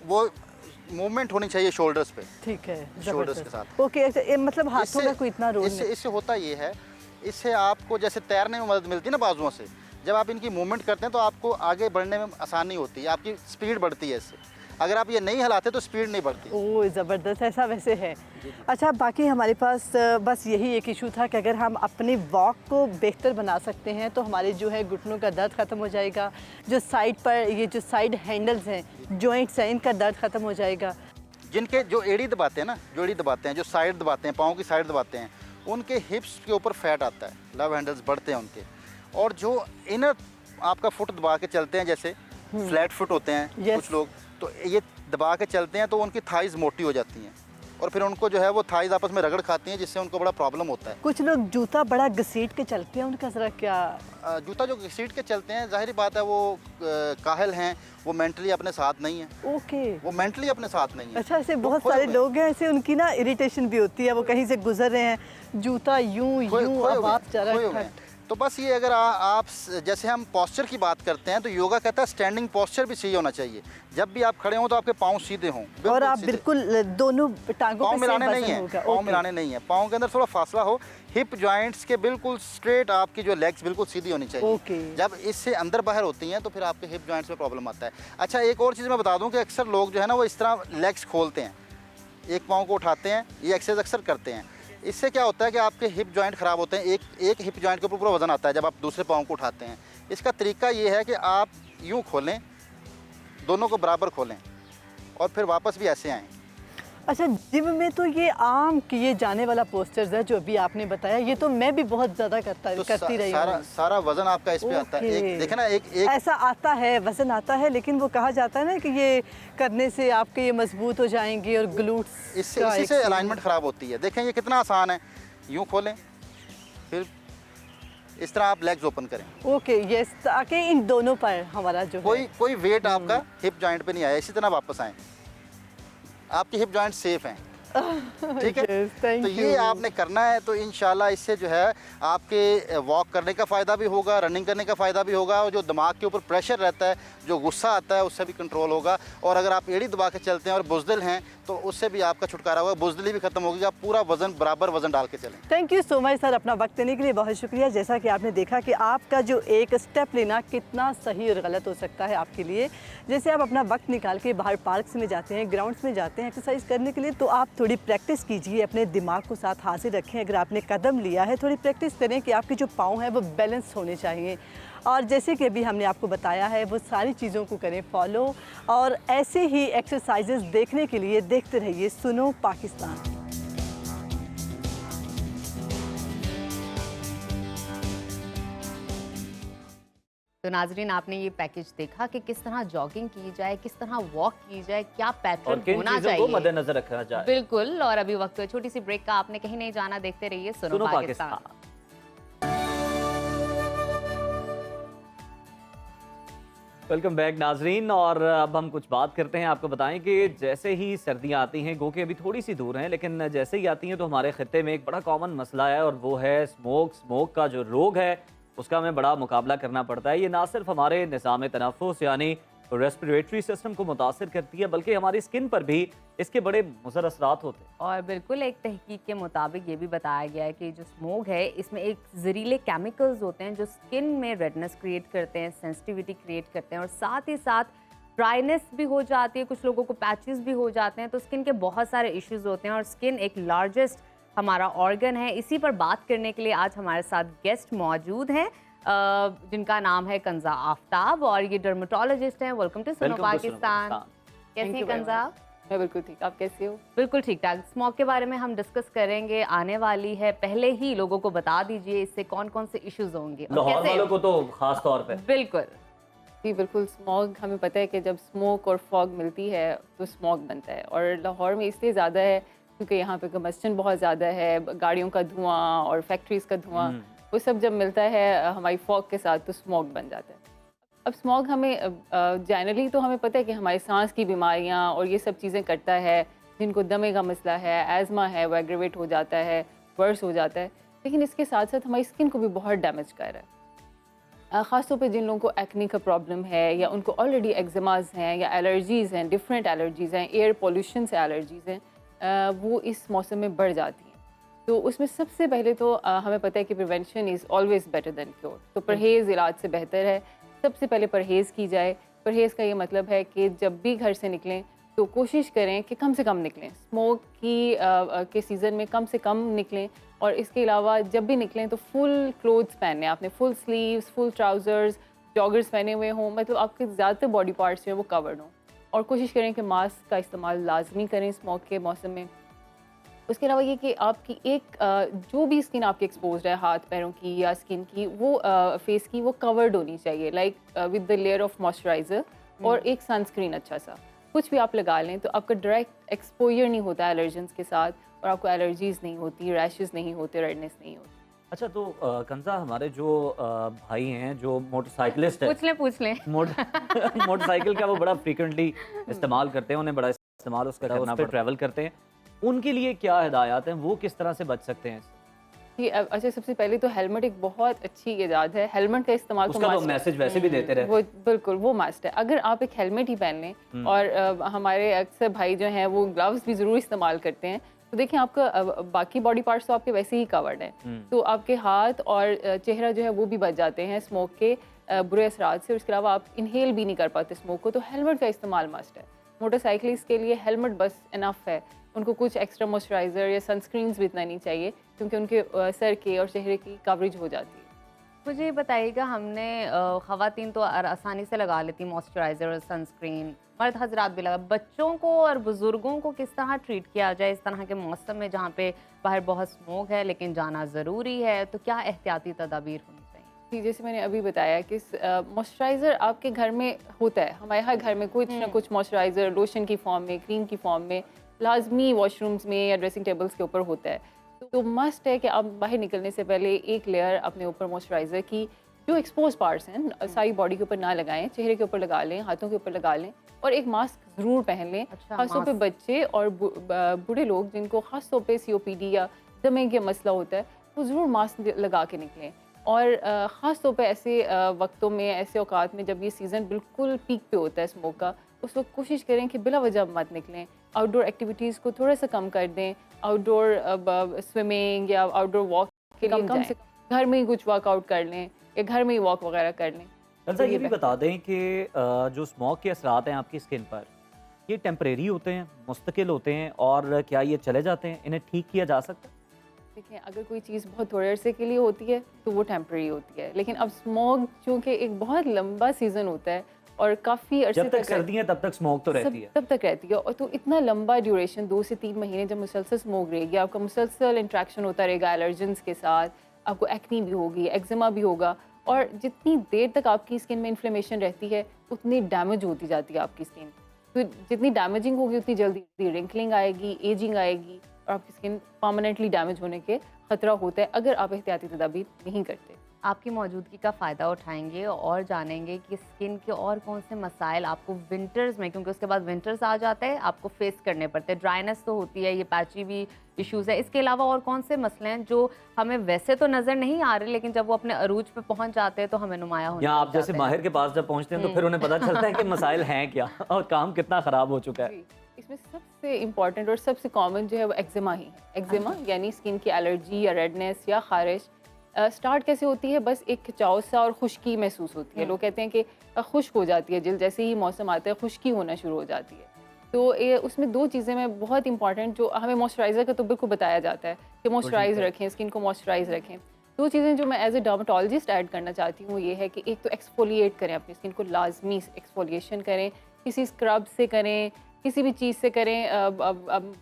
वो मूवमेंट होनी चाहिए शोल्डर्स पे। ठीक है, शोल्डर्स के ज़बरदस्त। साथ। ओके, मतलब हाथों का कोई इतना रोल नहीं। इससे होता ये है इससे आपको जैसे तैरने में मदद मिलती है ना बाजुओं से, जब आप इनकी मूवमेंट करते हैं तो आपको आगे बढ़ने में आसानी होती है, आपकी स्पीड बढ़ती है इससे। अगर आप ये नहीं हिलाते तो स्पीड नहीं बढ़ती। ओह ज़बरदस्त, ऐसा वैसे है। अच्छा, बाकी हमारे पास बस यही एक इशू था कि अगर हम अपनी वॉक को बेहतर बना सकते हैं तो हमारे जो है घुटनों का दर्द ख़त्म हो जाएगा, जो साइड पर ये जो साइड हैंडल्स हैं, जॉइंट्स हैं, इनका दर्द ख़त्म हो जाएगा। जिनके जो एड़ी दबाते हैं ना, जो एड़ी दबाते हैं, जो साइड दबाते हैं, पाँव की साइड दबाते हैं, उनके हिप्स के ऊपर फैट आता है, लव हैंडल्स बढ़ते हैं उनके। और जो इनर आपका फुट दबा के चलते हैं, जैसे फ्लैट फुट होते हैं कुछ लोग, तो ये दबा के चलते हैं तो उनकी थाइज मोटी हो जाती हैं और फिर उनको जो है वो थाइज आपस में रगड़ खाती हैं, जिससे उनको बड़ा प्रॉब्लम होता है। कुछ लोग जूता बड़ा घसीट के चलते हैं, उनका ज़रा क्या? जूता जो घसीट के चलते हैं, जाहिर बात है वो काहिल हैं, वो मेंटली अपने साथ नहीं है। ओके, वो मेंटली अपने साथ नहीं है। अच्छा, ऐसे बहुत सारे लोग हैं, ऐसे उनकी ना इरिटेशन भी होती है, वो कहीं से गुजर रहे हैं, जूता यूं आवाज़ जा रहा है। तो बस ये अगर आप जैसे हम पोस्चर की बात करते हैं तो योगा कहता है स्टैंडिंग पोस्चर भी सही होना चाहिए। जब भी आप खड़े हों तो आपके पाँव सीधे हों और आप बिल्कुल दोनों टांगों पे मिलाने नहीं है, पाँव मिलाने नहीं है, पाँव के अंदर थोड़ा फासला हो, हिप जॉइंट्स के बिल्कुल स्ट्रेट, आपकी जो लेग्स बिल्कुल सीधी होनी चाहिए। जब इससे अंदर बाहर होती हैं तो फिर आपके हिप जॉइंट्स में प्रॉब्लम आता है। अच्छा, एक और चीज़ मैं बता दूं कि अक्सर लोग जो है ना वो इस तरह लेग्स खोलते हैं, एक पाँव को उठाते हैं, ये एक्सरसाइज अक्सर करते हैं। इससे क्या होता है कि आपके हिप जॉइंट ख़राब होते हैं। एक हिप जॉइंट के ऊपर पूरा वजन आता है जब आप दूसरे पाँव को उठाते हैं। इसका तरीका ये है कि आप यूँ खोलें, दोनों को बराबर खोलें और फिर वापस भी ऐसे आएँ। अच्छा, जिम में तो ये आम किए जाने वाला पोस्चर्स है जो अभी आपने बताया, ये तो मैं भी बहुत ज़्यादा करती रही हूँ। सारा वजन आपका इस पे आता है। एक देखे ना, एक ऐसा आता है, वजन आता है, लेकिन वो कहा जाता है ना कि ये करने से आपके ये मजबूत हो जाएंगे और ग्लूट्स, इसी से अलाइनमेंट ख़राब होती है। देखें ये कितना आसान है, यूँ खोलें, फिर इस तरह आप लेग्स ओपन करें। ओके, यस, ताकि इन दोनों पर हमारा जो कोई वेट आपका हिप जॉइंट पे नहीं आया। इसी तरह वापस आएँ, आपके हिप जॉइंट सेफ हैं, ठीक है। तो ये आपने करना है, तो इंशाल्लाह इससे जो है आपके वॉक करने का फ़ायदा भी होगा, रनिंग करने का फ़ायदा भी होगा, और जो दिमाग के ऊपर प्रेशर रहता है, जो गुस्सा आता है, उससे भी कंट्रोल होगा। और अगर आप एड़ी दबा के चलते हैं और बुज़दिल हैं तो उससे भी आपका छुटकारा होगा, बुज़दिली भी खत्म होगी। आप पूरा वजन बराबर वजन डाल के चलें। Thank you so much sir, अपना वक्त देने के लिए बहुत शुक्रिया। जैसा कि आपने देखा कि आपका जो एक स्टेप लेना कितना सही और गलत हो सकता है आपके लिए। जैसे आप अपना वक्त निकाल के बाहर पार्क्स में जाते हैं, ग्राउंड्स में जाते हैं एक्सरसाइज करने के लिए, तो आप थोड़ी प्रैक्टिस कीजिए, अपने दिमाग को साथ हाजिर रखें। अगर आपने कदम लिया है, थोड़ी प्रैक्टिस करें कि आपके जो पाँव हैं वो बैलेंस होने चाहिए। और जैसे कि अभी हमने आपको बताया है, वो सारी चीज़ों को करें फॉलो, और ऐसे ही एक्सरसाइजेस देखने के लिए देखते रहिए सुनो पाकिस्तान। तो नाजरीन, आपने ये पैकेज देखा कि किस तरह जॉगिंग की जाए, किस तरह वॉक की जाए, क्या पैटर्न होना चाहिए, मद्देनजर रखना जाए। बिल्कुल। और अभी वक्त है छोटी सी ब्रेक का, आपने कहीं नहीं जाना, देखते रहिए सुनो पाकिस्तान। वेलकम बैक नाजरीन। और अब हम कुछ बात करते हैं, आपको बताएं कि जैसे ही सर्दियां आती हैं, गो के अभी थोड़ी सी दूर हैं, लेकिन जैसे ही आती हैं तो हमारे खित्ते में एक बड़ा कॉमन मसला है, और वो है स्मोक का जो रोग है उसका हमें बड़ा मुकाबला करना पड़ता है। ये ना सिर्फ हमारे निज़ाम तनफ़ुस यानी रेस्पिरेटरी सिस्टम को मुतासर करती है, बल्कि हमारी स्किन पर भी इसके बड़े मुज़र असरात होते हैं। और बिल्कुल, एक तहकीक के मुताबिक ये भी बताया गया है कि जो स्मोक है, इसमें एक जहरीले केमिकल्स होते हैं जो स्किन में रेडनेस क्रिएट करते हैं, सेंसिटिविटी क्रिएट करते हैं, और साथ ही साथ ड्राइनेस भी हो जाती है, कुछ लोगों को पैचेस भी हो जाते हैं। तो स्किन के बहुत सारे इश्यूज होते हैं, और स्किन एक लार्जेस्ट हमारा ऑर्गन है। इसी पर बात करने के लिए आज हमारे साथ गेस्ट मौजूद हैं, जिनका नाम है कंजा आफ्ताब, और ये डर्मेटोलॉजिस्ट हैं। वेलकम टू सुनो पाकिस्तान। कैसे हैं कंजा? मैं बिल्कुल ठीक, आप कैसे हो? बिल्कुल ठीक ठाक। स्मोक के बारे में हम डिस्कस करेंगे, आने वाली है, पहले ही लोगों को बता दीजिए इससे कौन कौन से इश्यूज होंगे लाहौर वालों को तो खास तौर पे। बिल्कुल जी बिल्कुल। स्मॉग हमें पता है कि जब स्मोक और फॉग मिलती है तो स्मॉग बनता है, और लाहौर में इसलिए ज़्यादा है क्योंकि यहाँ पे कंबस्टन बहुत ज़्यादा है, गाड़ियों का धुआं और फैक्ट्रीज़ का धुआं, वो सब जब मिलता है हमारी फॉग के साथ तो स्मॉग बन जाता है। अब स्मॉग हमें जनरली तो हमें पता है कि हमारी सांस की बीमारियाँ और ये सब चीज़ें करता है, जिनको दमे का मसला है, एज़मा है, वो एग्रेवेट हो जाता है, वर्स हो जाता है, लेकिन इसके साथ साथ हमारी स्किन को भी बहुत डैमेज कर रहा है। ख़ासतौर पे जिन लोगों को एक्ने का प्रॉब्लम है, या उनको ऑलरेडी एक्ज़माज हैं, या एलर्जीज़ हैं, डिफरेंट एलर्जीज़ हैं, एयर पोल्यूशन से एलर्जीज़ हैं, वो इस मौसम में बढ़ जाती हैं। तो उसमें सबसे पहले तो हमें पता है कि prevention is always better than cure. तो परहेज़ इलाज से बेहतर है। सबसे पहले परहेज़ की जाए। परहेज़ का ये मतलब है कि जब भी घर से निकलें तो कोशिश करें कि कम से कम निकलें। स्मोक के सीज़न में कम से कम निकलें, और इसके अलावा जब भी निकलें तो फुल क्लोथ्स पहने, आपने full sleeves, full trousers, joggers पहने हुए हों, मतलब आपके ज़्यादातर बॉडी पार्ट्स जो हैं वो कवर्ड हों। और कोशिश करें कि मास्क का इस्तेमाल लाजमी करें स्मोक के मौसम में। उसके अलावा ये कि आपकी जो भी स्किन आपकी एक्सपोज्ड है, हाथ पैरों की या स्किन की, वो फेस की, वो कवर्ड होनी चाहिए, like with the layer of moisturiser और एक सनस्क्रीन अच्छा सा। कुछ भी आप लगा लें तो आपका डायरेक्ट एक्सपोजर नहीं होता एलर्जेंस के साथ, और आपको एलर्जीज़ नहीं होती, रैशेस नहीं होते, रेडनेस नहीं होती। अच्छा, तो कंज़ा, हमारे जो भाई हैं जो मोटरसाइकिलिस्ट हैं, पूछ लें मोटरसाइकिल का वो बड़ा फ्रीक्वेंटली इस्तेमाल करते हैं, उन्हें बड़ा इस्तेमाल उसका करना, उस पर ट्रैवल करते हैं, उनके लिए क्या हिदायत हैं, वो किस तरह से बच सकते हैं? जी, अच्छा, सबसे पहले तो हेलमेट एक बहुत अच्छी ईजाद है। हेलमेट का इस्तेमाल उसका वो मैसेज वैसे भी देते रहे, वो बिल्कुल वो मस्ट है। अगर आप एक हेलमेट ही पहन लें, और हमारे अक्सर भाई जो हैं वो ग्लव्स भी ज़रूर इस्तेमाल करते हैं, तो देखिए आपका बाकी बॉडी पार्ट्स तो आपके वैसे ही कवर्ड हैं, तो आपके हाथ और चेहरा जो है वो भी बच जाते हैं स्मोक के बुरे असरात से। उसके अलावा आप इनहेल भी नहीं कर पाते स्मोक को, तो हेलमेट का इस्तेमाल मस्ट है। मोटरसाइकिलिस्ट के लिए हेलमेट बस इनफ है, उनको कुछ एक्स्ट्रा मॉइस्चराइज़र या सनस्क्रीन्स भी इतना नहीं चाहिए, क्योंकि उनके सर के और चेहरे की कवरेज हो जाती है। मुझे ये बताइएगा, हमने ख़वातीन तो आसानी से लगा लेती मॉइस्चराइज़र और सनस्क्रीन, मर्द हजरात भी लगा, बच्चों को और बुज़ुर्गों को किस तरह ट्रीट किया जाए इस तरह के मौसम में जहाँ पे बाहर बहुत स्मोक है लेकिन जाना ज़रूरी है, तो क्या एहतियाती तदाबीर होनी चाहिए? जी, जैसे मैंने अभी बताया कि मॉइस्चराइज़र आपके घर में होता है, हमारे हर घर में कुछ ना कुछ मॉइस्चराइज़र लोशन की फॉर्म में, क्रीम की फॉर्म में, लाजमी वॉशरूम्स में या ड्रेसिंग टेबल्स के ऊपर होता है। तो मस्ट है कि आप बाहर निकलने से पहले एक लेयर अपने ऊपर मॉइस्चराइज़र की, जो एक्सपोज पार्ट्स हैं, सारी बॉडी के ऊपर ना लगाएं, चेहरे के ऊपर लगा लें, हाथों के ऊपर लगा लें, और एक मास्क ज़रूर पहन लें। अच्छा, खासतौर पे बच्चे और बूढ़े लोग जिनको खासतौर पे COPD या दमे का मसला होता है, वो ज़रूर मास्क लगा के निकलें। और ख़ास तौर पे ऐसे वक्तों में, ऐसे औकात में जब ये सीज़न बिल्कुल पीक पे होता है स्मोक का, उस वक्त कोशिश करें कि बिला वजह मत निकलें। आउटडोर एक्टिविटीज़ को थोड़ा सा कम कर दें, आउटडोर स्विमिंग या आउटडोर वॉक के लिए कम से कम घर में ही कुछ वर्कआउट कर लें या घर में ही वॉक वगैरह कर लें। कंज़ा, ये भी बता दें कि जो स्मोक के असरात हैं आपकी स्किन पर, ये टेम्परेरी होते हैं, मुस्तकिल होते हैं, और क्या ये चले जाते हैं, इन्हें ठीक किया जा सकता है? देखिए, अगर कोई चीज़ बहुत थोड़े अरसे के लिए होती है तो वो टेम्परेरी होती है, लेकिन अब स्मोक चूँकि एक बहुत लंबा सीज़न होता है और काफ़ी अरसे जब तक सर्दी है तब तक स्मोक तो रहती है, तब तक रहती है, और तो इतना लंबा ड्यूरेशन 2 से 3 महीने जब मुसलसल स्मोक रहेगी, आपका मुसलसल इंट्रैक्शन होता रहेगा एलर्जेंस के साथ, आपको एक्नी भी होगी, एक्जिमा भी होगा, और जितनी देर तक आपकी स्किन में इन्फ्लेमेशन रहती है उतनी डैमेज होती जाती है आपकी स्किन। तो जितनी डैमेजिंग होगी उतनी जल्दी रिंकलिंग आएगी, एजिंग आएगी, और आपकी स्किन परमानेंटली डैमेज होने के खतरा होता है अगर आप एहतियाती तदाबीर नहीं करते। आपकी मौजूदगी का फ़ायदा उठाएंगे और जानेंगे कि स्किन के और कौन से मसाइल आपको विंटर्स में, क्योंकि उसके बाद विंटर्स आ जाता है, आपको फेस करने पड़ते हैं। ड्राइनेस तो होती है, ये पैची भी इश्यूज़ है, इसके अलावा और कौन से मसले हैं जो हमें वैसे तो नज़र नहीं आ रहे, लेकिन जब वो अपने अरूज पे पहुंच जाते हैं तो हमें नुमाया होने यहाँ आप लग जैसे जाते हैं। माहिर के पास जब पहुँचते हैं तो फिर उन्हें पता चलता है कि मसाइल हैं क्या और काम कितना ख़राब हो चुका है। इसमें सबसे इम्पॉर्टेंट और सबसे कॉमन जो है वो एक्जिमा ही है। एक्जिमा यानी स्किन की एलर्जी या रेडनेस या खारिश। स्टार्ट कैसे होती है? बस एक खिंचाव सा और खुश्की महसूस होती है। लोग कहते हैं कि खुश्क हो जाती है जिल्द, जैसे ही मौसम आता है खुश्की होना शुरू हो जाती है। तो उसमें 2 चीज़ें में बहुत इंपॉर्टेंट, जो हमें मॉइस्चराइज़र का तो बिल्कुल बताया जाता है कि मॉइस्चराइज़ रखें, स्किन को मॉइस्चराइज़ रखें। 2 चीज़ें जो मैं एज ए डर्मेटोलॉजिस्ट ऐड करना चाहती हूँ ये है कि एक तो एक्सफोलिएट करें अपनी स्किन को, लाजमी एक्सफोलिएशन करें, किसी स्क्रब से करें, किसी भी चीज़ से करें,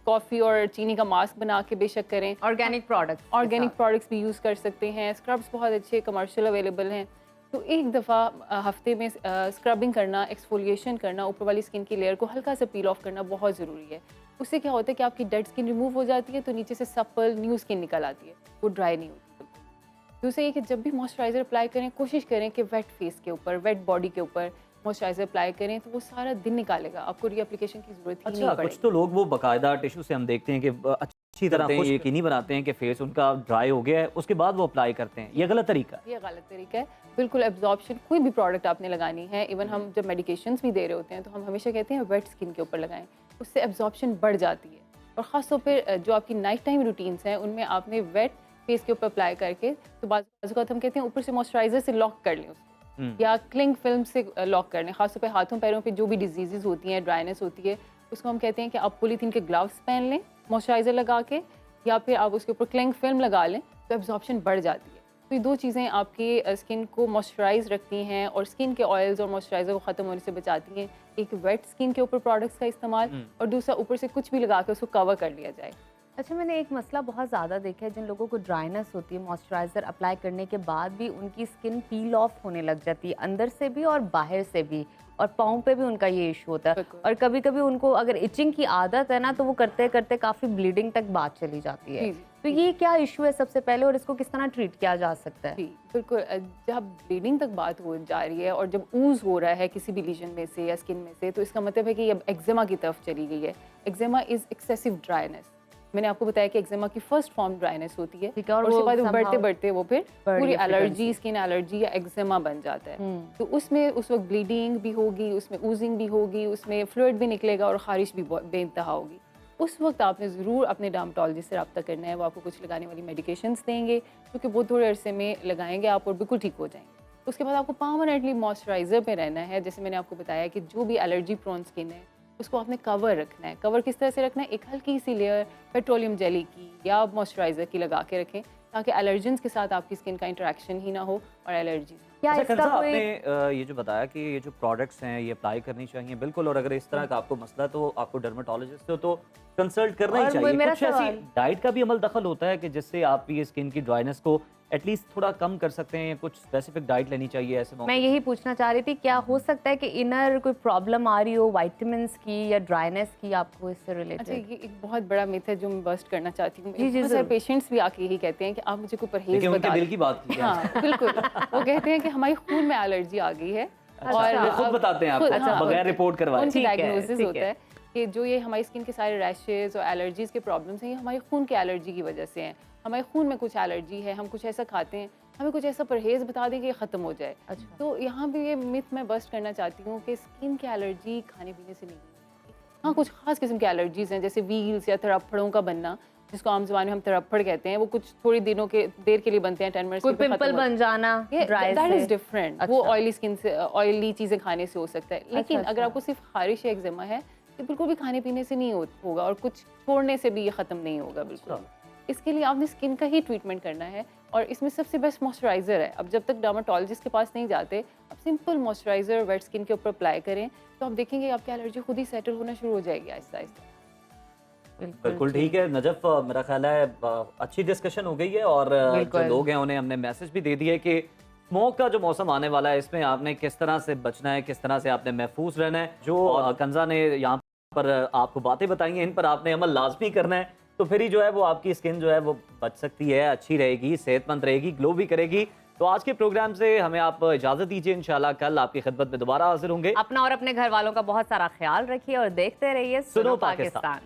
कॉफ़ी और चीनी का मास्क बना के बेशक करें। ऑर्गेनिक प्रोडक्ट्स भी यूज़ कर सकते हैं, स्क्रब्स बहुत अच्छे कमर्शियल अवेलेबल हैं। तो एक दफ़ा हफ्ते में स्क्रबिंग करना, एक्सफोलिएशन करना, ऊपर वाली स्किन की लेयर को हल्का सा पील ऑफ करना बहुत ज़रूरी है। उससे क्या होता है कि आपकी डेड स्किन रिमूव हो जाती है, तो नीचे से सप्पल न्यू स्किन निकल आती है, वो ड्राई नहीं होती। दूसरा ये कि जब भी मॉइस्चराइज़र अप्लाई करें, कोशिश करें कि वेट फेस के ऊपर, वेट बॉडी के ऊपर मॉइस्चराइज़र अप्लाई करें, तो वो सारा दिन निकालेगा, आपको रीएप्लिकेशन की ज़रूरत ही नहीं पड़ेगी। कुछ तो लोग वो बाकायदा टिश्यू से हम देखते हैं कि अच्छी तरह ये यकीनी बनाते हैं कि फेस उनका ड्राई हो गया है, उसके बाद वो अप्लाई करते हैं। ये गलत तरीका है। ये गलत तरीका है बिल्कुल। एब्जॉर्प्शन, कोई भी प्रोडक्ट आपने लगानी है, इवन हम जब मेडिकेशंस भी दे रहे होते हैं तो हम हमेशा कहते हैं वेट स्किन के ऊपर लगाएं, उससे एब्जॉर्प्शन बढ़ जाती है। और ख़ास तौर पर जो आपकी नाइट टाइम रूटीन्स हैं उनमें आपने वेट फेस के ऊपर अप्लाई करके, तो बाज़ हम कहते हैं ऊपर से मॉइस्चराइज़र से लॉक कर लें उसको, या क्लिंग फिल्म से लॉक कर लें। ख़ास तौर पे हाथों पैरों पे जो भी डिजीज़ होती हैं, ड्राइनेस होती है, उसको हम कहते हैं कि आप पॉलीथीन के ग्लव्स पहन लें मॉइस्चराइज़र लगा के, या फिर आप उसके ऊपर क्लिंग फिल्म लगा लें, तो एब्जॉर्प्शन बढ़ जाती है। तो ये दो चीज़ें आपके स्किन को मॉइस्चराइज़ रखती हैं और स्किन के ऑयल्स और मॉइस्चराइज़र को ख़त्म होने से बचाती हैं। एक वेट स्किन के ऊपर प्रोडक्ट्स का इस्तेमाल, और दूसरा ऊपर से कुछ भी लगा के उसको कवर कर लिया जाए। अच्छा, मैंने एक मसला बहुत ज़्यादा देखा है, जिन लोगों को ड्राइनेस होती है मॉइस्चराइज़र अप्लाई करने के बाद भी उनकी स्किन पील ऑफ होने लग जाती है, अंदर से भी और बाहर से भी, और पाँव पे भी उनका ये इशू होता है। और कभी कभी उनको अगर इचिंग की आदत है ना, तो वो करते करते काफ़ी ब्लीडिंग तक बात चली जाती है। तो ये क्या इशू है सबसे पहले, और इसको किस तरह ट्रीट किया जा सकता है? जी बिल्कुल, जब ब्लीडिंग तक बात हो जा रही है और जब ऊज हो रहा है किसी भी लीजन में से या स्किन में से, तो इसका मतलब है कि अब एक्जिमा की तरफ चली गई है। Eczema is excessive dryness. मैंने आपको बताया कि एक्जिमा की फर्स्ट फॉर्म ड्राइनेस होती है, और उसके बाद बढ़ते बढ़ते वो फिर पूरी एलर्जी, स्किन एलर्जी या एक्जिमा बन जाता है। तो उसमें उस वक्त ब्लीडिंग भी होगी, उसमें ऊजिंग भी होगी, उसमें फ्लूइड भी निकलेगा और खारिश भी बेइंतहा होगी। उस वक्त आपने ज़रूर अपने डर्मेटोलॉजिस्ट से रब्ता करना है। वो आपको कुछ लगाने वाली मेडिकेशंस देंगे, क्योंकि वो थोड़े अरसे में लगाएंगे आप और बिल्कुल ठीक हो जाएंगे। उसके बाद आपको परमानेंटली मॉइस्चराइज़र पे रहना है। जैसे मैंने आपको बताया कि जो भी एलर्जी प्रोन स्किन है उसको आपने कवर रखना है। कवर किस तरह से रखना है? एक हल्की सी लेयर पेट्रोलियम जेली की या मॉइस्चराइज़र की लगा के रखें, ताकि एलर्जेंस के साथ आपकी स्किन का इंटरेक्शन ही ना हो और एलर्जी। क्या इसका आपने ये जो बताया कि ये जो प्रोडक्ट्स हैं ये अप्लाई करनी चाहिए, बिल्कुल, और अगर इस तरह का आपको मसला तो आपको डर्मेटोलॉजिस्ट से तो कंसल्ट करना ही चाहिए। कुछ ऐसी डाइट का भी अमल दखल होता है कि जिससे आप ये स्किन की ड्राइनेस को एटलीस्ट थोड़ा कम कर सकते हैं, कुछ स्पेसिफिक डाइट लेनी चाहिए ऐसे मौके? मैं यही पूछना चाह रही थी, क्या हो सकता है कि इनर कोई प्रॉब्लम आ रही हो विटामिन्स की या ड्राइनेस की, आपको इससे रिलेटेड? अच्छा, ये एक बहुत बड़ा मिथ है जो मैं बस्ट करना चाहती हूँ। जी, बहुत सारे पेशेंट्स भी आके यही कहते हैं कि आप मुझे कोई परहेज उनके बता दिल की बात की। हाँ बिल्कुल, वो कहते हैं कि हमारे खून में एलर्जी आ गई है, और खुद बताते हैं आपको बगैर रिपोर्ट करवाए। उनकी डायग्नोसिस होता है कि जो ये हमारी स्किन के सारे रैशेज और एलर्जीज के प्रॉब्लम्स हैं, ये हमारे खून के एलर्जी की वजह से हैं। हमारे खून में कुछ एलर्जी है, हम कुछ ऐसा खाते हैं, हमें कुछ ऐसा परहेज बता दें कि ये ख़त्म हो जाए। अच्छा। तो यहाँ भी ये मिथ मैं बस्ट करना चाहती हूँ कि स्किन की एलर्जी खाने पीने से नहीं है। हाँ, कुछ खास किस्म की एलर्जीज़ हैं, जैसे वील्स या तरप्पड़ों का बनना, जिसको आम ज़बान में हम तरप्पड़ कहते हैं। वो कुछ थोड़ी दिनों के देर के लिए बनते हैं, 10 मिनट्स कोई पिंपल बन जाना, दैट इज़ डिफरेंट। वो ऑयली स्किन से, ऑयली चीज़ें खाने से हो सकता है। लेकिन अगर आपको सिर्फ खारिश या एक्जिमा है तो बिल्कुल भी खाने पीने से नहीं होगा, और कुछ छोड़ने से भी ये ख़त्म नहीं होगा बिल्कुल। इसके लिए आपने स्किन का ही ट्रीटमेंट करना है, और इसमें सबसे बेस्ट मॉइस्चराइज़र है। अब जब तक डर्मेटोलॉजिस्ट के पास नहीं जाते, आप सिंपल मॉइस्चराइज़र वेट स्किन के ऊपर अप्लाई करें, तो आप देखेंगे आपकी एलर्जी खुद ही सेटल होना शुरू हो जाएगी आहिस्ता आहिस्ता। बिल्कुल ठीक है नजफ, मेरा ख्याल है अच्छी डिस्कशन हो गई है, और जो लोग हैं उन्हें हमने मैसेज भी दे दिया कि स्मोक का जो मौसम आने वाला है इसमें आपने किस तरह से बचना है, किस तरह से आपने महफूज रहना है। जो कंजा ने यहाँ पर आपको बातें बताई हैं, इन पर आपने अमल लाजमी करना है, तो फिर ही जो है वो आपकी स्किन जो है वो बच सकती है, अच्छी रहेगी, सेहतमंद रहेगी, ग्लो भी करेगी। तो आज के प्रोग्राम से हमें आप इजाजत दीजिए, इंशाल्लाह कल आपकी खिदमत में दोबारा हाजिर होंगे। अपना और अपने घर वालों का बहुत सारा ख्याल रखिए और देखते रहिए सुनो पाकिस्तान।